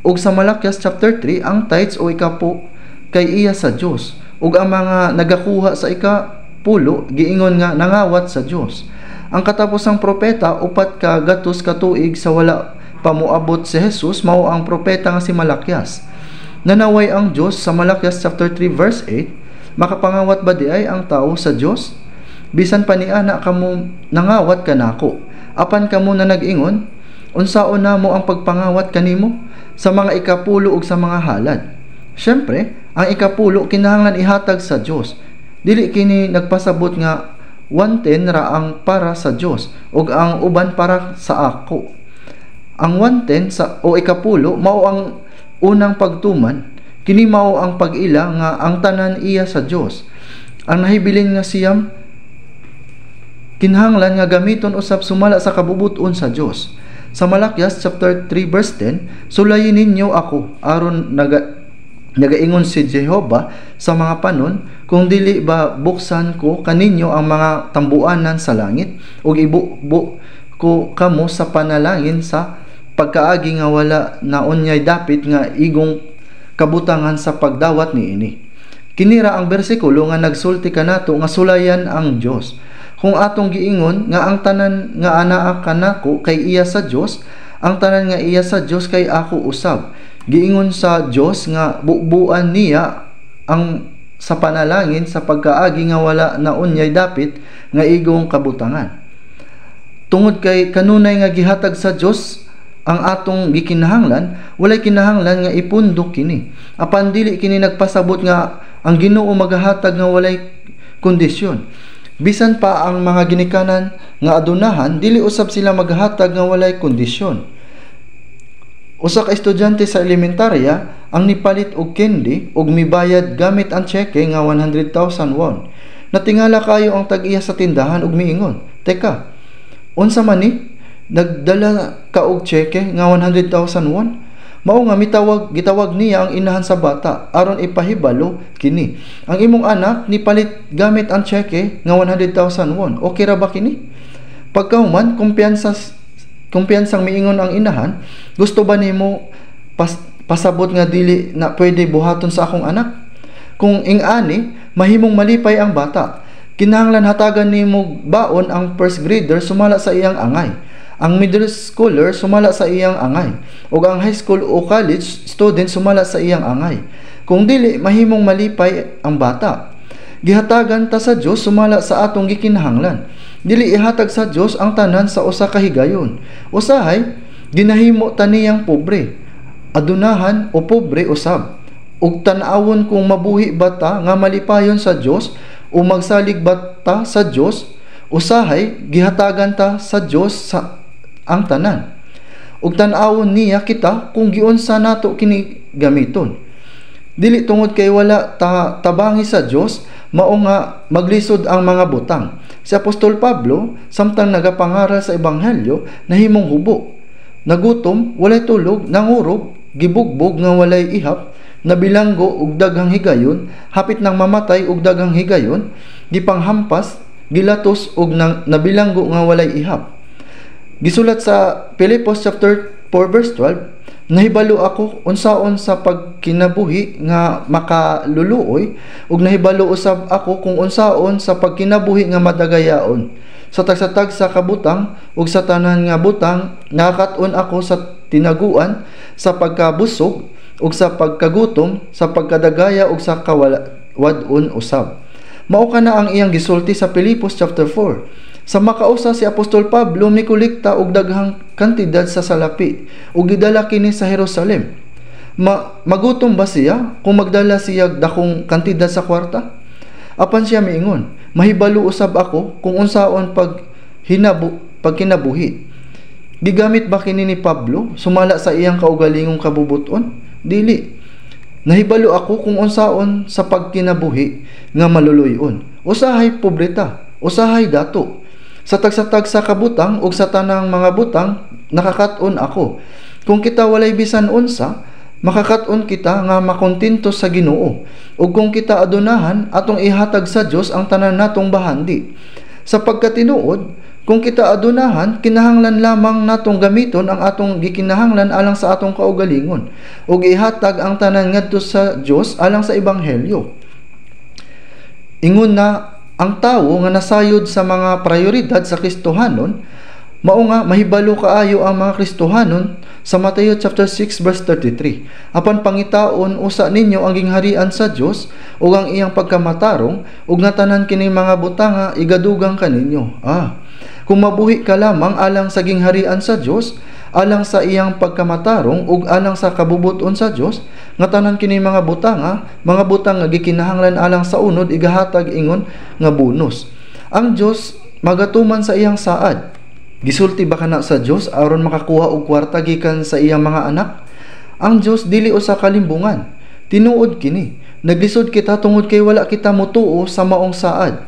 Ug sa Malakias chapter 3, ang tithes o ikapo kay iya sa Dios, ug ang mga nagakuha sa ikapulo giingon nga nangawat sa Dios. Ang katapusang propeta upat ka gatos ka tuig sa wala pamuabot si Jesus mao ang propeta nga si Malakias. Nanaway ang Dios sa Malakias chapter 3 verse 8, makapangawat ba diay ang tao sa Dios? Bisan pa niana kamo nangawat kanako. Apan kamo na nag-ingon, unsaon namo ang pagpangawat kanimo sa mga ikapulo ug sa mga halad? Syempre, ang ikapulo kinahanglan ihatag sa Dios. Dili kini nagpasabot nga 1/10 ra ang para sa Dios ug ang uban para sa ako. Ang 1/10 sa o ikapulo mao ang unang pagtuman, kini mao ang pag-ila nga ang tanan iya sa Dios. Ang nahibilin nga siyam kinahanglan nga gamiton usab sumala sa kabubuton sa Dios. Sa Malakias chapter 3 verse 10, sulayin ninyo ako aron nagaingon si Jehova sa mga panon, kung dili ba buksan ko kaninyo ang mga tambuanan sa langit ug ibubo ko kamo sa panalangin sa pagkaagi nga wala na unyay dapit nga igong kabutangan sa pagdawat niini. Kinira ang bersikulo nga nagsulti kanato nga sulayan ang Dios. Kung atong giingon nga ang tanan nga anaa kanako kay iya sa Dios, ang tanan nga iya sa Dios kay ako usab. Giingon sa Dios nga bubuan niya ang sa panalangin sa pagkaagi nga wala na unyay dapit nga igong kabutangan. Tungod kay kanunay nga gihatag sa Dios ang atong gikinahanglan, walay kinahanglan nga ipundok kini. Apan dili kini nagpasabot nga ang Ginoo magahatag nga walay kondisyon. Bisan pa ang mga ginikanan nga adunahan, dili usab sila maghatag nga walay kondisyon. Usa ka estudyante sa elementarya ang nipalit og candy ug mibayad gamit ang cheque nga 100,000 won. Natingala kayo ang tag-iya sa tindahan ug miingon, "Teka, unsa man ni? Nagdala ka og cheque nga 100,000 won?" Mao nga gitawag niya ang inahan sa bata aron ipahibalo kini. Ang imong anak nipalit gamit ang cheque nga 100,000 won. Okay ra ba kini? Pagkahuman, kumpiyansa kumpiyansang miingon ang inahan, gusto ba nimo pasabot nga dili na pwede buhaton sa akong anak? Kung ing-ani, mahimong malipay ang bata. Kinahanglan hatagan nimo baon ang first grader sumala sa iyang angay. Ang middle schooler sumala sa iyang angay. Ug ang high school o college student sumala sa iyang angay. Kung dili, mahimong malipay ang bata. Gihatagan ta sa Dios sumala sa atong gikinahanglan. Dili ihatag sa Dios ang tanan sa usa ka higayon. Usahay, ginahimo ta niyang pobre, adunahan o pobre usab. Ug tan-awon kung mabuhi ba ta nga malipayon sa Dios o magsalig ba ta sa Dios, usahay gihatagan ta sa Dios sa ang tanan. Ug tan-awon niya kita kung giunsa nato kini gamiton. Dili tungod kay wala ta tabangi sa Dios, mao nga maglisod ang mga butang. Si Apostol Pablo samtang nagapangaral sa ebanghelyo nahimong hubo, nagutom, walay tulog, nangurog, gibugbog nga walay ihap, nabilanggo og daghang higayon, hapit nang mamatay og daghang higayon, gipanghampas, gilatos og nabilanggo nga walay ihap. Gisulat sa Filipos chapter 4 verse 12, nahibalo ako unsaon sa pagkinabuhi nga makaluluoy, ug nahibalo usab ako kung unsaon sa pagkinabuhi nga madagayaon. Sa tagsatag sa kabutang ug sa tanan nga butang nakakat-on ako sa tinaguan, sa pagkabusog ug sa pagkagutom, sa pagkadagaya ug sa kawad-on usab. Mao kana ang iyang gisulti sa Filipos chapter 4. Sa makausa si Apostol Pablo mikolekta og daghang kantidad sa salapi ug gidala kini sa Jerusalem. Magutom ba siya kung magdala siya dakong kantidad sa kwarta? Apan siya miingon, mahibalo usab ako kung unsaon pagkinabuhi. Gigamit ba kini ni Pablo sumala sa iyang kaugalingong kabubuton? Dili. Nahibalo ako kung unsaon sa pagkinabuhi nga maluluyon. Usahay pobreta, usahay dato. Sa tagsatag sa kabutang ug sa tanang mga butang nakakat-on ako. Kung kita walay bisan unsa, makakat-on kita nga makontento sa Ginoo. Ug kung kita adunahan, atong ihatag sa Dios ang tanan natong bahandi. Sa pagkatinuod, kung kita adunahan, kinahanglan lamang natong gamiton ang atong gikinahanglan alang sa atong kaugalingon ug ihatag ang tanan ngadto sa Dios alang sa ebanghelyo. Ingon na ang tawo nga nasayod sa mga prioridad sa Kristohanon, mao nga mahibalo kaayo ang mga Kristohanon sa Mateo chapter 6 verse 33. Apan pangitaon usa ninyo ang gingharian sa Dios ug ang iyang pagkamatarong ug nga tanan kining mga butanga igadugang kaninyo. Kung mabuhi ka lamang alang sa gingharian sa Dios, alang sa iyang pagkamatarong ug alang sa kabubuton sa Dios, nga tanan kini mga butang nga gikinahanglan alang sa unod igahatag ingon nga bonus. Ang Dios magatuman sa iyang saad. Gisulti ba kana sa Dios aron makakuha og kwarta gikan sa iyang mga anak? Ang Dios dili usa ka limbungan. Tinuod kini, naglisod kita tungod kay wala kita motuo sa maong saad.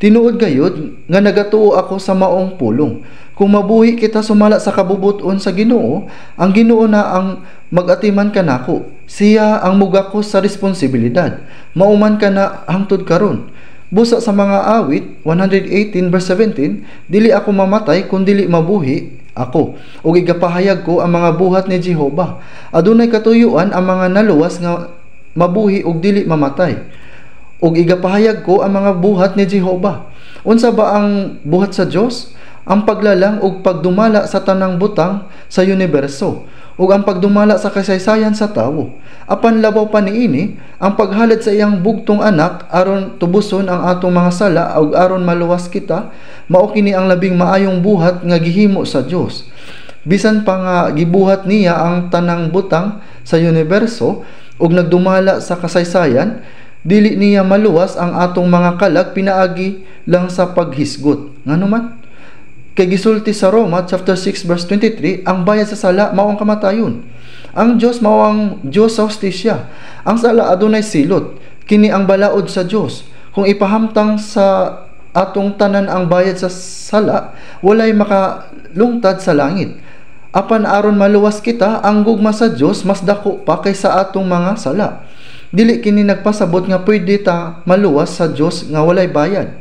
Tinuod gayud nga nagatuo ako sa maong pulong. Kung mabuhi kita sumala sa kabubuton sa Ginoo, ang Ginoo na ang magatiman kanako. Siya ang mugakos sa responsibilidad. Mauman ka na hangtod karon. Busa sa mga awit 118 verse 17, dili ako mamatay kun dili mabuhi ako, ug igapahayag ko ang mga buhat ni Jehova. Adunay katuyuan ang mga naluwas nga mabuhi ug dili mamatay, ug igapahayag ko ang mga buhat ni Jehova. Unsa ba ang buhat sa Dios? Ang paglalang ug pagdumala sa tanang butang sa universo ug ang pagdumala sa kasaysayan sa tawo. Apan labaw pa niini ang paghalad sa iyang bugtong anak aron tubuson ang atong mga sala ug aron maluwas kita. Mao kini ang labing maayong buhat nga gihimo sa Dios. Bisan pa nga gibuhat niya ang tanang butang sa universo ug nagdumala sa kasaysayan, dili niya maluwas ang atong mga kalag pinaagi lang sa paghisgot. Ngano man? Kay gisulti sa Roma chapter 6 verse 23, ang bayad sa sala mao ang kamatayon. Ang Dios mao ang Dios sa hustisya. Ang sala adunay silot. Kini ang balaod sa Dios. Kung ipahamtang sa atong tanan ang bayad sa sala, walay makalungtad sa langit. Apan aron maluwas kita, ang gugma sa Dios mas dako pa kaysa atong mga sala. Dili kini nagpasabot nga pwede ta maluwas sa Dios nga walay bayad.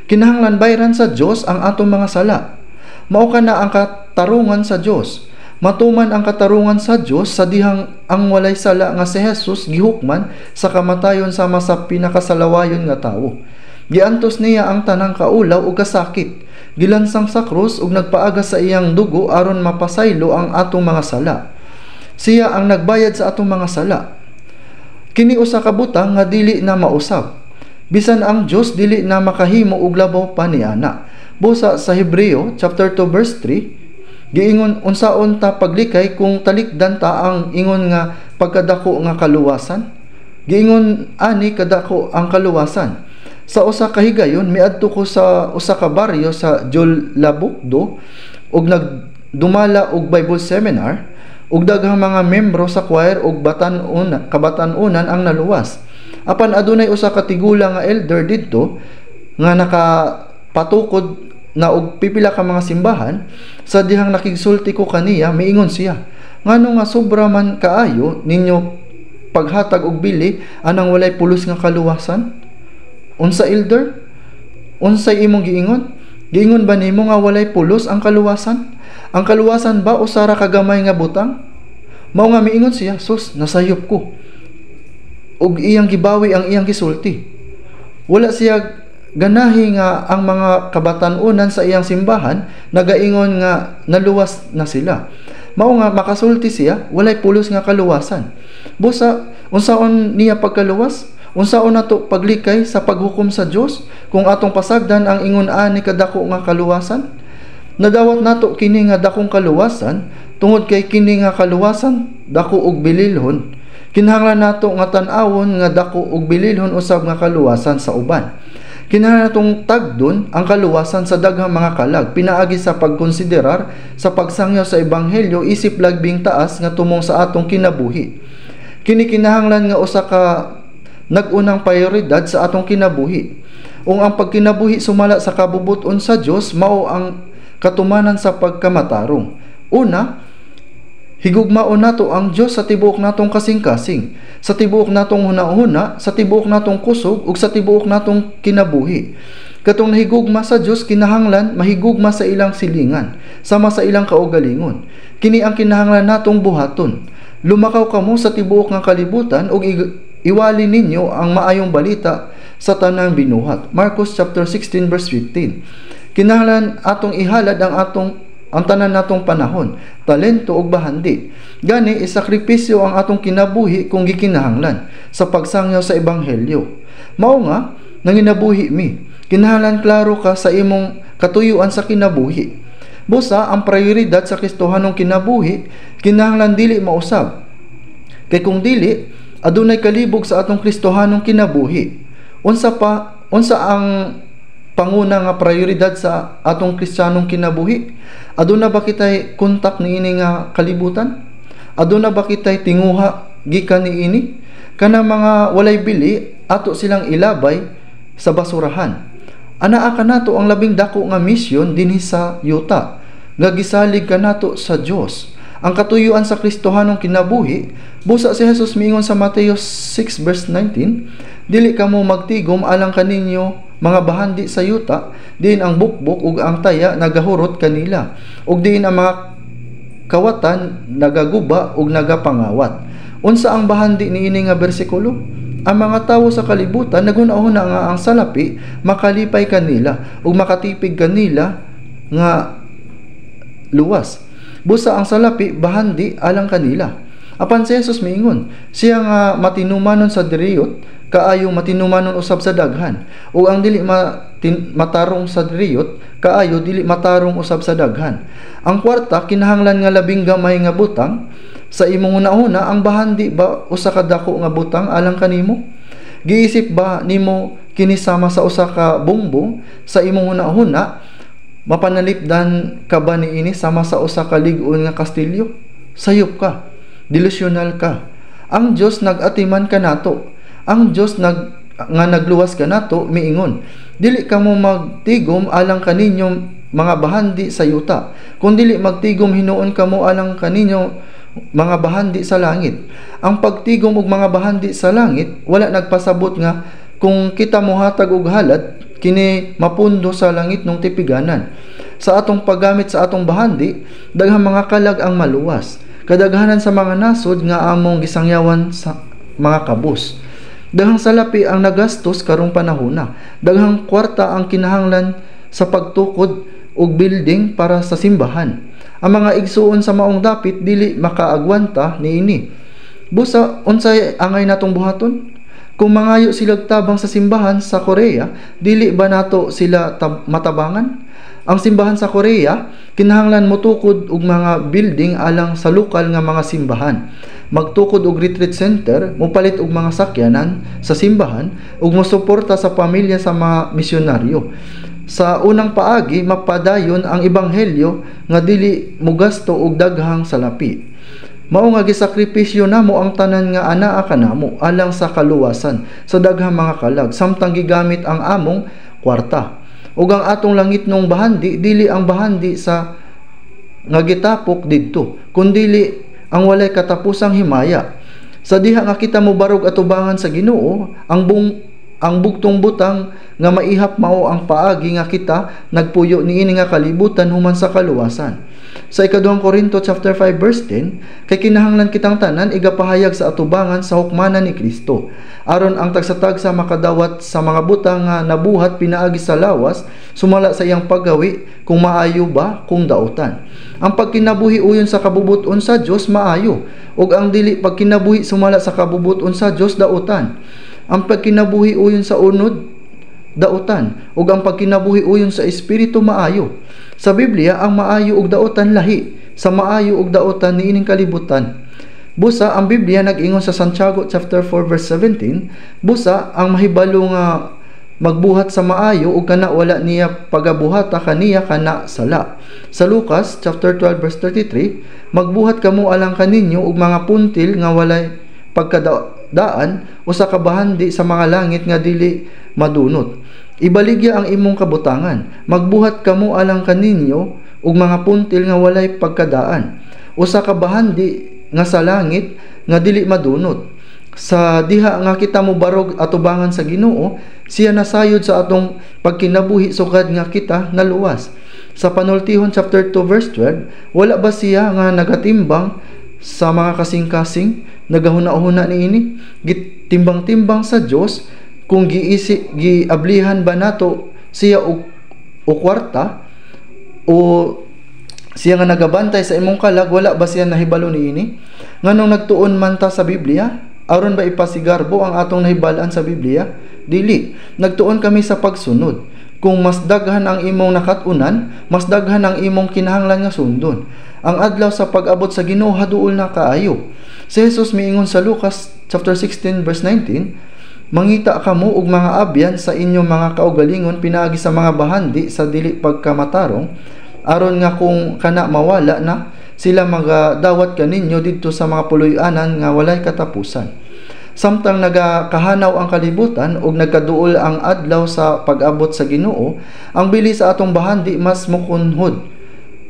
Kinahanglan bayaran sa Dios ang atong mga sala. Mao kana ang katarungan sa Dios. Matuman ang katarungan sa Dios sa dihang ang walay sala nga si Jesus gihukman sa kamatayon sama sa pinakasalawayon nga tawo. Giantos niya ang tanang kaulaw ug kasakit. Gilansang sa krus ug nagpaaga sa iyang dugo aron mapasaylo ang atong mga sala. Siya ang nagbayad sa atong mga sala. Kini usa ka butang nga dili na mausab. Bisan ang Dios dili na makahimo og labaw pa niana. Busa sa Hebreo chapter 2 verse 3, giingon unsaon ta paglikay kung talikdan ta ang ingon nga pagkadako nga kaluwasan? Giingon ani kadako ang kaluwasan. Sa usa ka higayon miadto ko sa usa ka baryo sa Jollabukdo ug nagdumala og Bible seminar ug daghang mga membro sa choir ug kabatan-unan ang naluwas. Apan adunay usa ka tigulang nga elder didto nga nakapatukod na og pipila ka mga simbahan, sa dihang nakigsulti ko kaniya miingon siya, ngano nga sobra man kaayo ninyo paghatag og bili anang walay pulos nga kaluwasan? Unsa elder? Unsay imong giingon? Giingon ba nimo nga walay pulos ang kaluwasan? Ang kaluwasan ba usara ka gamay nga butang? Mao nga miingon siya, sus, nasayop ko. Og iyang gibawi ang iyang gisulti. Wala siya ganahi nga ang mga kabatan-unan sa iyang simbahan nagaingon nga naluwas na sila. Mao nga makasulti siya, walay pulos nga kaluwasan. Busa, unsaon niya pagkaluwas? Unsaon nato paglikay sa paghukom sa Dios kung atong pasagdan ang ingon ani kadako nga kaluwasan? Nadawat nato kini nga dakong kaluwasan tungod kay kini nga kaluwasan dako og bililhon. Kinahanglan nato nga tan-awon nga dako og bililhon usab nga kaluwasan sa uban. Kinahanglan natong tagdon ang kaluwasan sa daghang mga kalag pinaagi sa pagkonsiderar sa pagsangyaw sa ebanghelyo isip lagbing taas nga tumong sa atong kinabuhi. Kini kinahanglan nga usa ka nag-unang prioridad sa atong kinabuhi. Ung ang pagkinabuhi sumala sa kabubuton sa Dios mao ang katumanan sa pagkamatarong. Una, higugmaon nato ang Dios sa tibuok natong kasing-kasing, sa tibuok natong hunahuna, sa tibuok natong kusog ug sa tibuok natong kinabuhi. Katong nahigugma sa Dios kinahanglan mahigugma sa ilang silingan, sama sa ilang kaugalingon. Kini ang kinahanglan natong buhaton. Lumakaw kamo sa tibuok nga kalibutan ug iwali ninyo ang maayong balita sa tanang binuhat. Marcos chapter 16 verse 15. Kinahanglan atong ihalad ang tanan natong panahon, talento ug bahandi. Gani isakripisyo ang atong kinabuhi kung gikinahanglan sa pagsangyaw sa ebanghelyo. Mao nga nanginabuhi mi. Kinahanglan klaro ka sa imong katuyuan sa kinabuhi. Busa ang prioridad sa Kristohanong kinabuhi kinahanglan dili mausab. Kay kung dili adunay kalibog sa atong Kristohanong kinabuhi. Unsa ang panguna nga prioridad sa atong Kristiyanong kinabuhi? Aduna ba kitay kontak niini nga kalibutan? Aduna ba kitay tinguha gikan niini? Kana mga walay bili ato silang ilabay sa basurahan. Anaa kanato ang labing dako nga misyon dinhi sa yuta nga gisalig kanato sa Dios. Ang katuyuan sa Kristohanong kinabuhi, busa si Jesus miingon sa Mateo 6 verse 19, dili kamo magtigom alang kaninyo mga bahandi sa yuta, diin ang bukbok ug ang taya nagahurot kanila, ug diin ang mga kawatan nagaguba ug nagapangawat. Unsa ang bahandi niini nga bersikulo? Ang mga tawo sa kalibutan naghuna-huna nga ang salapi makalipay kanila ug makatipig kanila nga luwas. Busa ang salapi bahandi alang kanila. Apan si Jesus miingon, siya nga matinumanon sa diriyot, kaayo matinumanon usab sa daghan. O ang dili matarong sa diriyot, kaayo dili matarong usab sa daghan. Ang kwarta kinahanglan nga labing gamay nga butang. Sa imong una-una, ang bahandi ba usa ka dako nga butang alang kanimo? Giisip ba nimo kinisama sa usa ka bumbong sa imong una-una? Mapanalipdan ka ba niini sama sa usa ka lig-on nga kastilyo? Sayop ka, delusional ka. Ang Dios nag-atiman kanato. Ang Dios nga nagluwas kanato miingon, dili kamo magtigom alang kaninyong mga bahandi sa yuta, kun dili magtigom hinuon kamo alang kaninyo mga bahandi sa langit. Ang pagtigom og mga bahandi sa langit wala nagpasabot nga kung kita mohatag og halad kini mapundo sa langit nung tipiganan. sa atong paggamit sa atong bahandi, daghang mga kalag ang maluwas. Kadaghanan sa mga nasod nga among gisangyawan sa mga kabus. Daghang salapi ang nagastos karong panahona. Daghang kwarta ang kinahanglan sa pagtukod og building para sa simbahan. Ang mga igsuon sa maong dapit dili makaagwanta niini. Busa unsay angay natong buhaton? Kung mangayo sila tabang sa simbahan sa Korea, dili ba nato sila matabangan? Ang simbahan sa Korea, kinahanglan motukod og mga building alang sa lokal nga mga simbahan. Magtukod og retreat center, mopalit og mga sakyanan sa simbahan ug mosuporta sa pamilya sa mga misyonaryo. Sa unang paagi, mapadayon ang ebanghelyo nga dili mogasto og daghang salapi. Mao nga gisakripisyo namo ang tanan nga anaa kanamo alang sa kaluwasan sa daghang mga kalag samtang gigamit ang among kwarta. Ug ang atong langitnong bahandi dili ang bahandi sa nga gitapok didto, kundi ang walay katapusang himaya. Sa diha nga kita mobarog atubangan sa Ginoo, ang bugtong butang nga maihap mao ang paagi nga kita nagpuyo niini nga kalibutan human sa kaluwasan. Sa ikaduhang Korinto chapter 5 verse 10, kay kinahanglan kitang tanan igapahayag sa atubangan sa hukmanan ni Kristo, aron ang tagsatagsa makadawat sa mga butang nga nabuhat pinaagi sa lawas, sumala sa iyang paggawi kung maayo ba kung dautan. Ang pagkinabuhi uyon sa kabubuton sa Dios maayo, ug ang dili pagkinabuhi sumala sa kabubuton sa Dios dautan. Ang pagkinabuhi uyon sa unod dautan, ug ang pagkinabuhi uyon sa espiritu maayo. Sa Biblia, ang maayo ug dautan lahi sa maayo ug dautan niining kalibutan. Busa ang Biblia nag-ingon sa Santiago chapter 4 verse 17, busa ang mahibalo nga magbuhat sa maayo ug kana wala niya pagabuhata kaniya kana sala. Sa Lucas chapter 12 verse 33, magbuhat kamo alang kaninyo og mga puntil nga walay pagkadaan o sa kabahandi sa mga langit nga dili madunot. Ibaligya ang imong kabutangan, magbuhat kamo alang kaninyo ug mga puntil nga walay pagkadaan o sa kabahandi nga sa langit nga dili madunot. Sa diha nga kita mo barog atubangan sa Ginoo, siya nasayod sa atong pagkinabuhi sukad nga kita naluwas. Sa Panultihon chapter 2 verse 12, wala ba siya nga nagatimbang sa mga kasing-kasing nagahuna-huna niini? Gitimbang-timbang sa Dios kung giablihan ba nato siya o kwarta o siya nga nagabantay sa imong kalag, wala ba siya nahibalo niini? Nganong nagtuon man ta sa Biblia, aron ba ipasigarbo ang atong nahibalaan sa Biblia? Dili, nagtuon kami sa pagsunod. Kung mas daghan ang imong nakatunan, mas daghan ang imong kinahanglan nga sundon. Ang adlaw sa pag-abot sa Ginoo haduol na kaayo. Si Jesus miingon sa Lucas chapter 16 verse 19, mangita kamo og mga abyan sa inyong mga kaugalingon pinaagi sa mga bahandi sa dili pagkamatarong, aron nga kung kana mawala na, sila magadawat kaninyo didto sa mga puloy-anan nga walay katapusan. Samtang nagakahanaw ang kalibutan ug nagkaduol ang adlaw sa pag-abot sa Ginoo, ang bili sa atong bahandi mas mukunhod.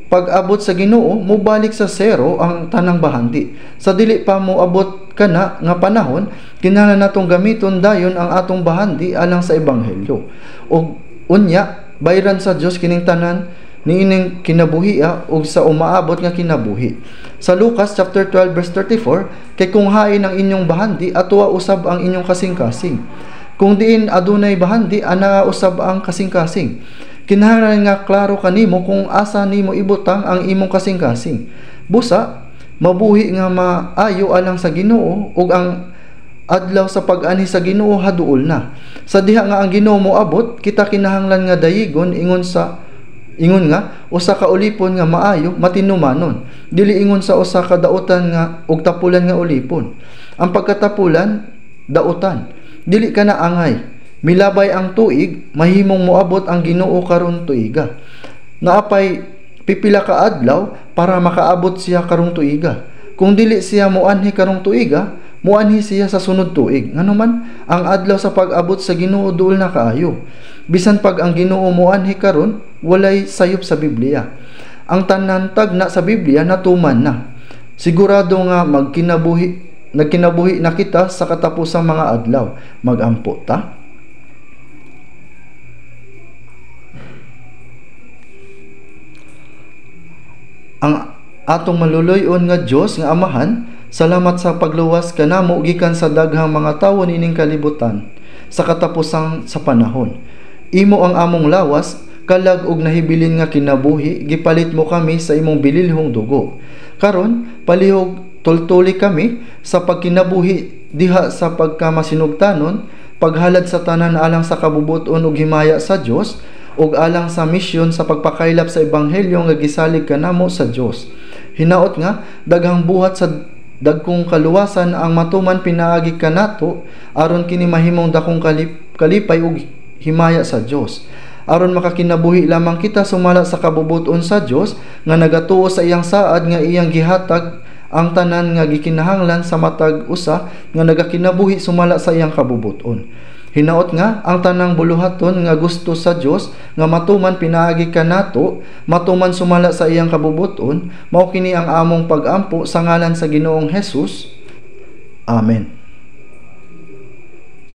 Pag-abot sa Ginoo, mubalik sa zero ang tanang bahandi. Sa dili pa moabot kana nga panahon, kinahanglan natong gamiton dayon ang atong bahandi alang sa ebanghelyo. Ug unya, bayran sa Dios kining tanan niining kinabuhi ug sa umaabot nga kinabuhi. Sa Lucas chapter 12 verse 34, kay kung hain ang inyong bahandi, atuwa usab ang inyong kasing-kasing. Kung diin adunay bahandi, ana usab ang kasing-kasing. Kinahanglan nga klaro kanimo kung asa nimo ibutang ang imong kasing-kasing. Busa, mabuhi nga maayo alang sa Ginoo ug ang adlaw sa pag-anhi sa Ginoo haduol na. Sa diha nga ang Ginoo moabot, kita kinahanglan nga dayigon ingon nga usa ka ulipon nga maayo matinumanon, dili ingon sa usa ka dautan nga ug tapulan nga ulipon. Ang pagkatapulan dautan, dili kana angay. Milabay ang tuig, mahimong moabot ang Ginoo karon tuiga. Naapay pipila ka adlaw para makaabot siya karong tuiga. Kung dili siya moanhi karong tuiga, muanhi siya sa sunod tuig. Nganuman, ang adlaw sa pag-abot sa Ginoo duol na kaayo. Bisan pag ang Ginoo muanhi karon, walay sayop sa Biblia. Ang tanan tagna sa Biblia natuman na. Sigurado nga nagkinabuhi na kita sa katapusang mga adlaw. Magampo ta. Ang atong maluluyon nga Dios nga Amahan, salamat sa pagluwas kanamo gikan sa daghang mga tawo nining kalibutan sa katapusang sa panahon. Imo ang among lawas, kalag og nahibilin nga kinabuhi, gipalit mo kami sa imong bililhong dugo. Karon palihog tultuli kami sa pagkinabuhi diha sa pagkamasinugtanon, paghalad sa tanan alang sa kabubuton ug himaya sa Dios, ug alang sa misyon sa pagpakaylap sa ebanghelyo nga gisalig kanamo sa Dios. Hinaot nga daghang buhat sa dagkong kaluwasan ang matuman pinaagi kanato aron kini mahimong dakong kalipay ug himaya sa Dios. Aron makakinabuhi lamang kita sumala sa kabubuton sa Dios nga nagatuo sa iyang saad nga iyang gihatag ang tanan nga gikinahanglan sa matag usa nga nagakinabuhi sumala sa iyang kabubuton. Hinaot nga ang tanang buluhaton nga gusto sa Dios nga matuman pinaagi kanato, matuman sumala sa iyang kabubuton, mao kini ang among pag-ampo sa ngalan sa Ginoong Hesus. Amen.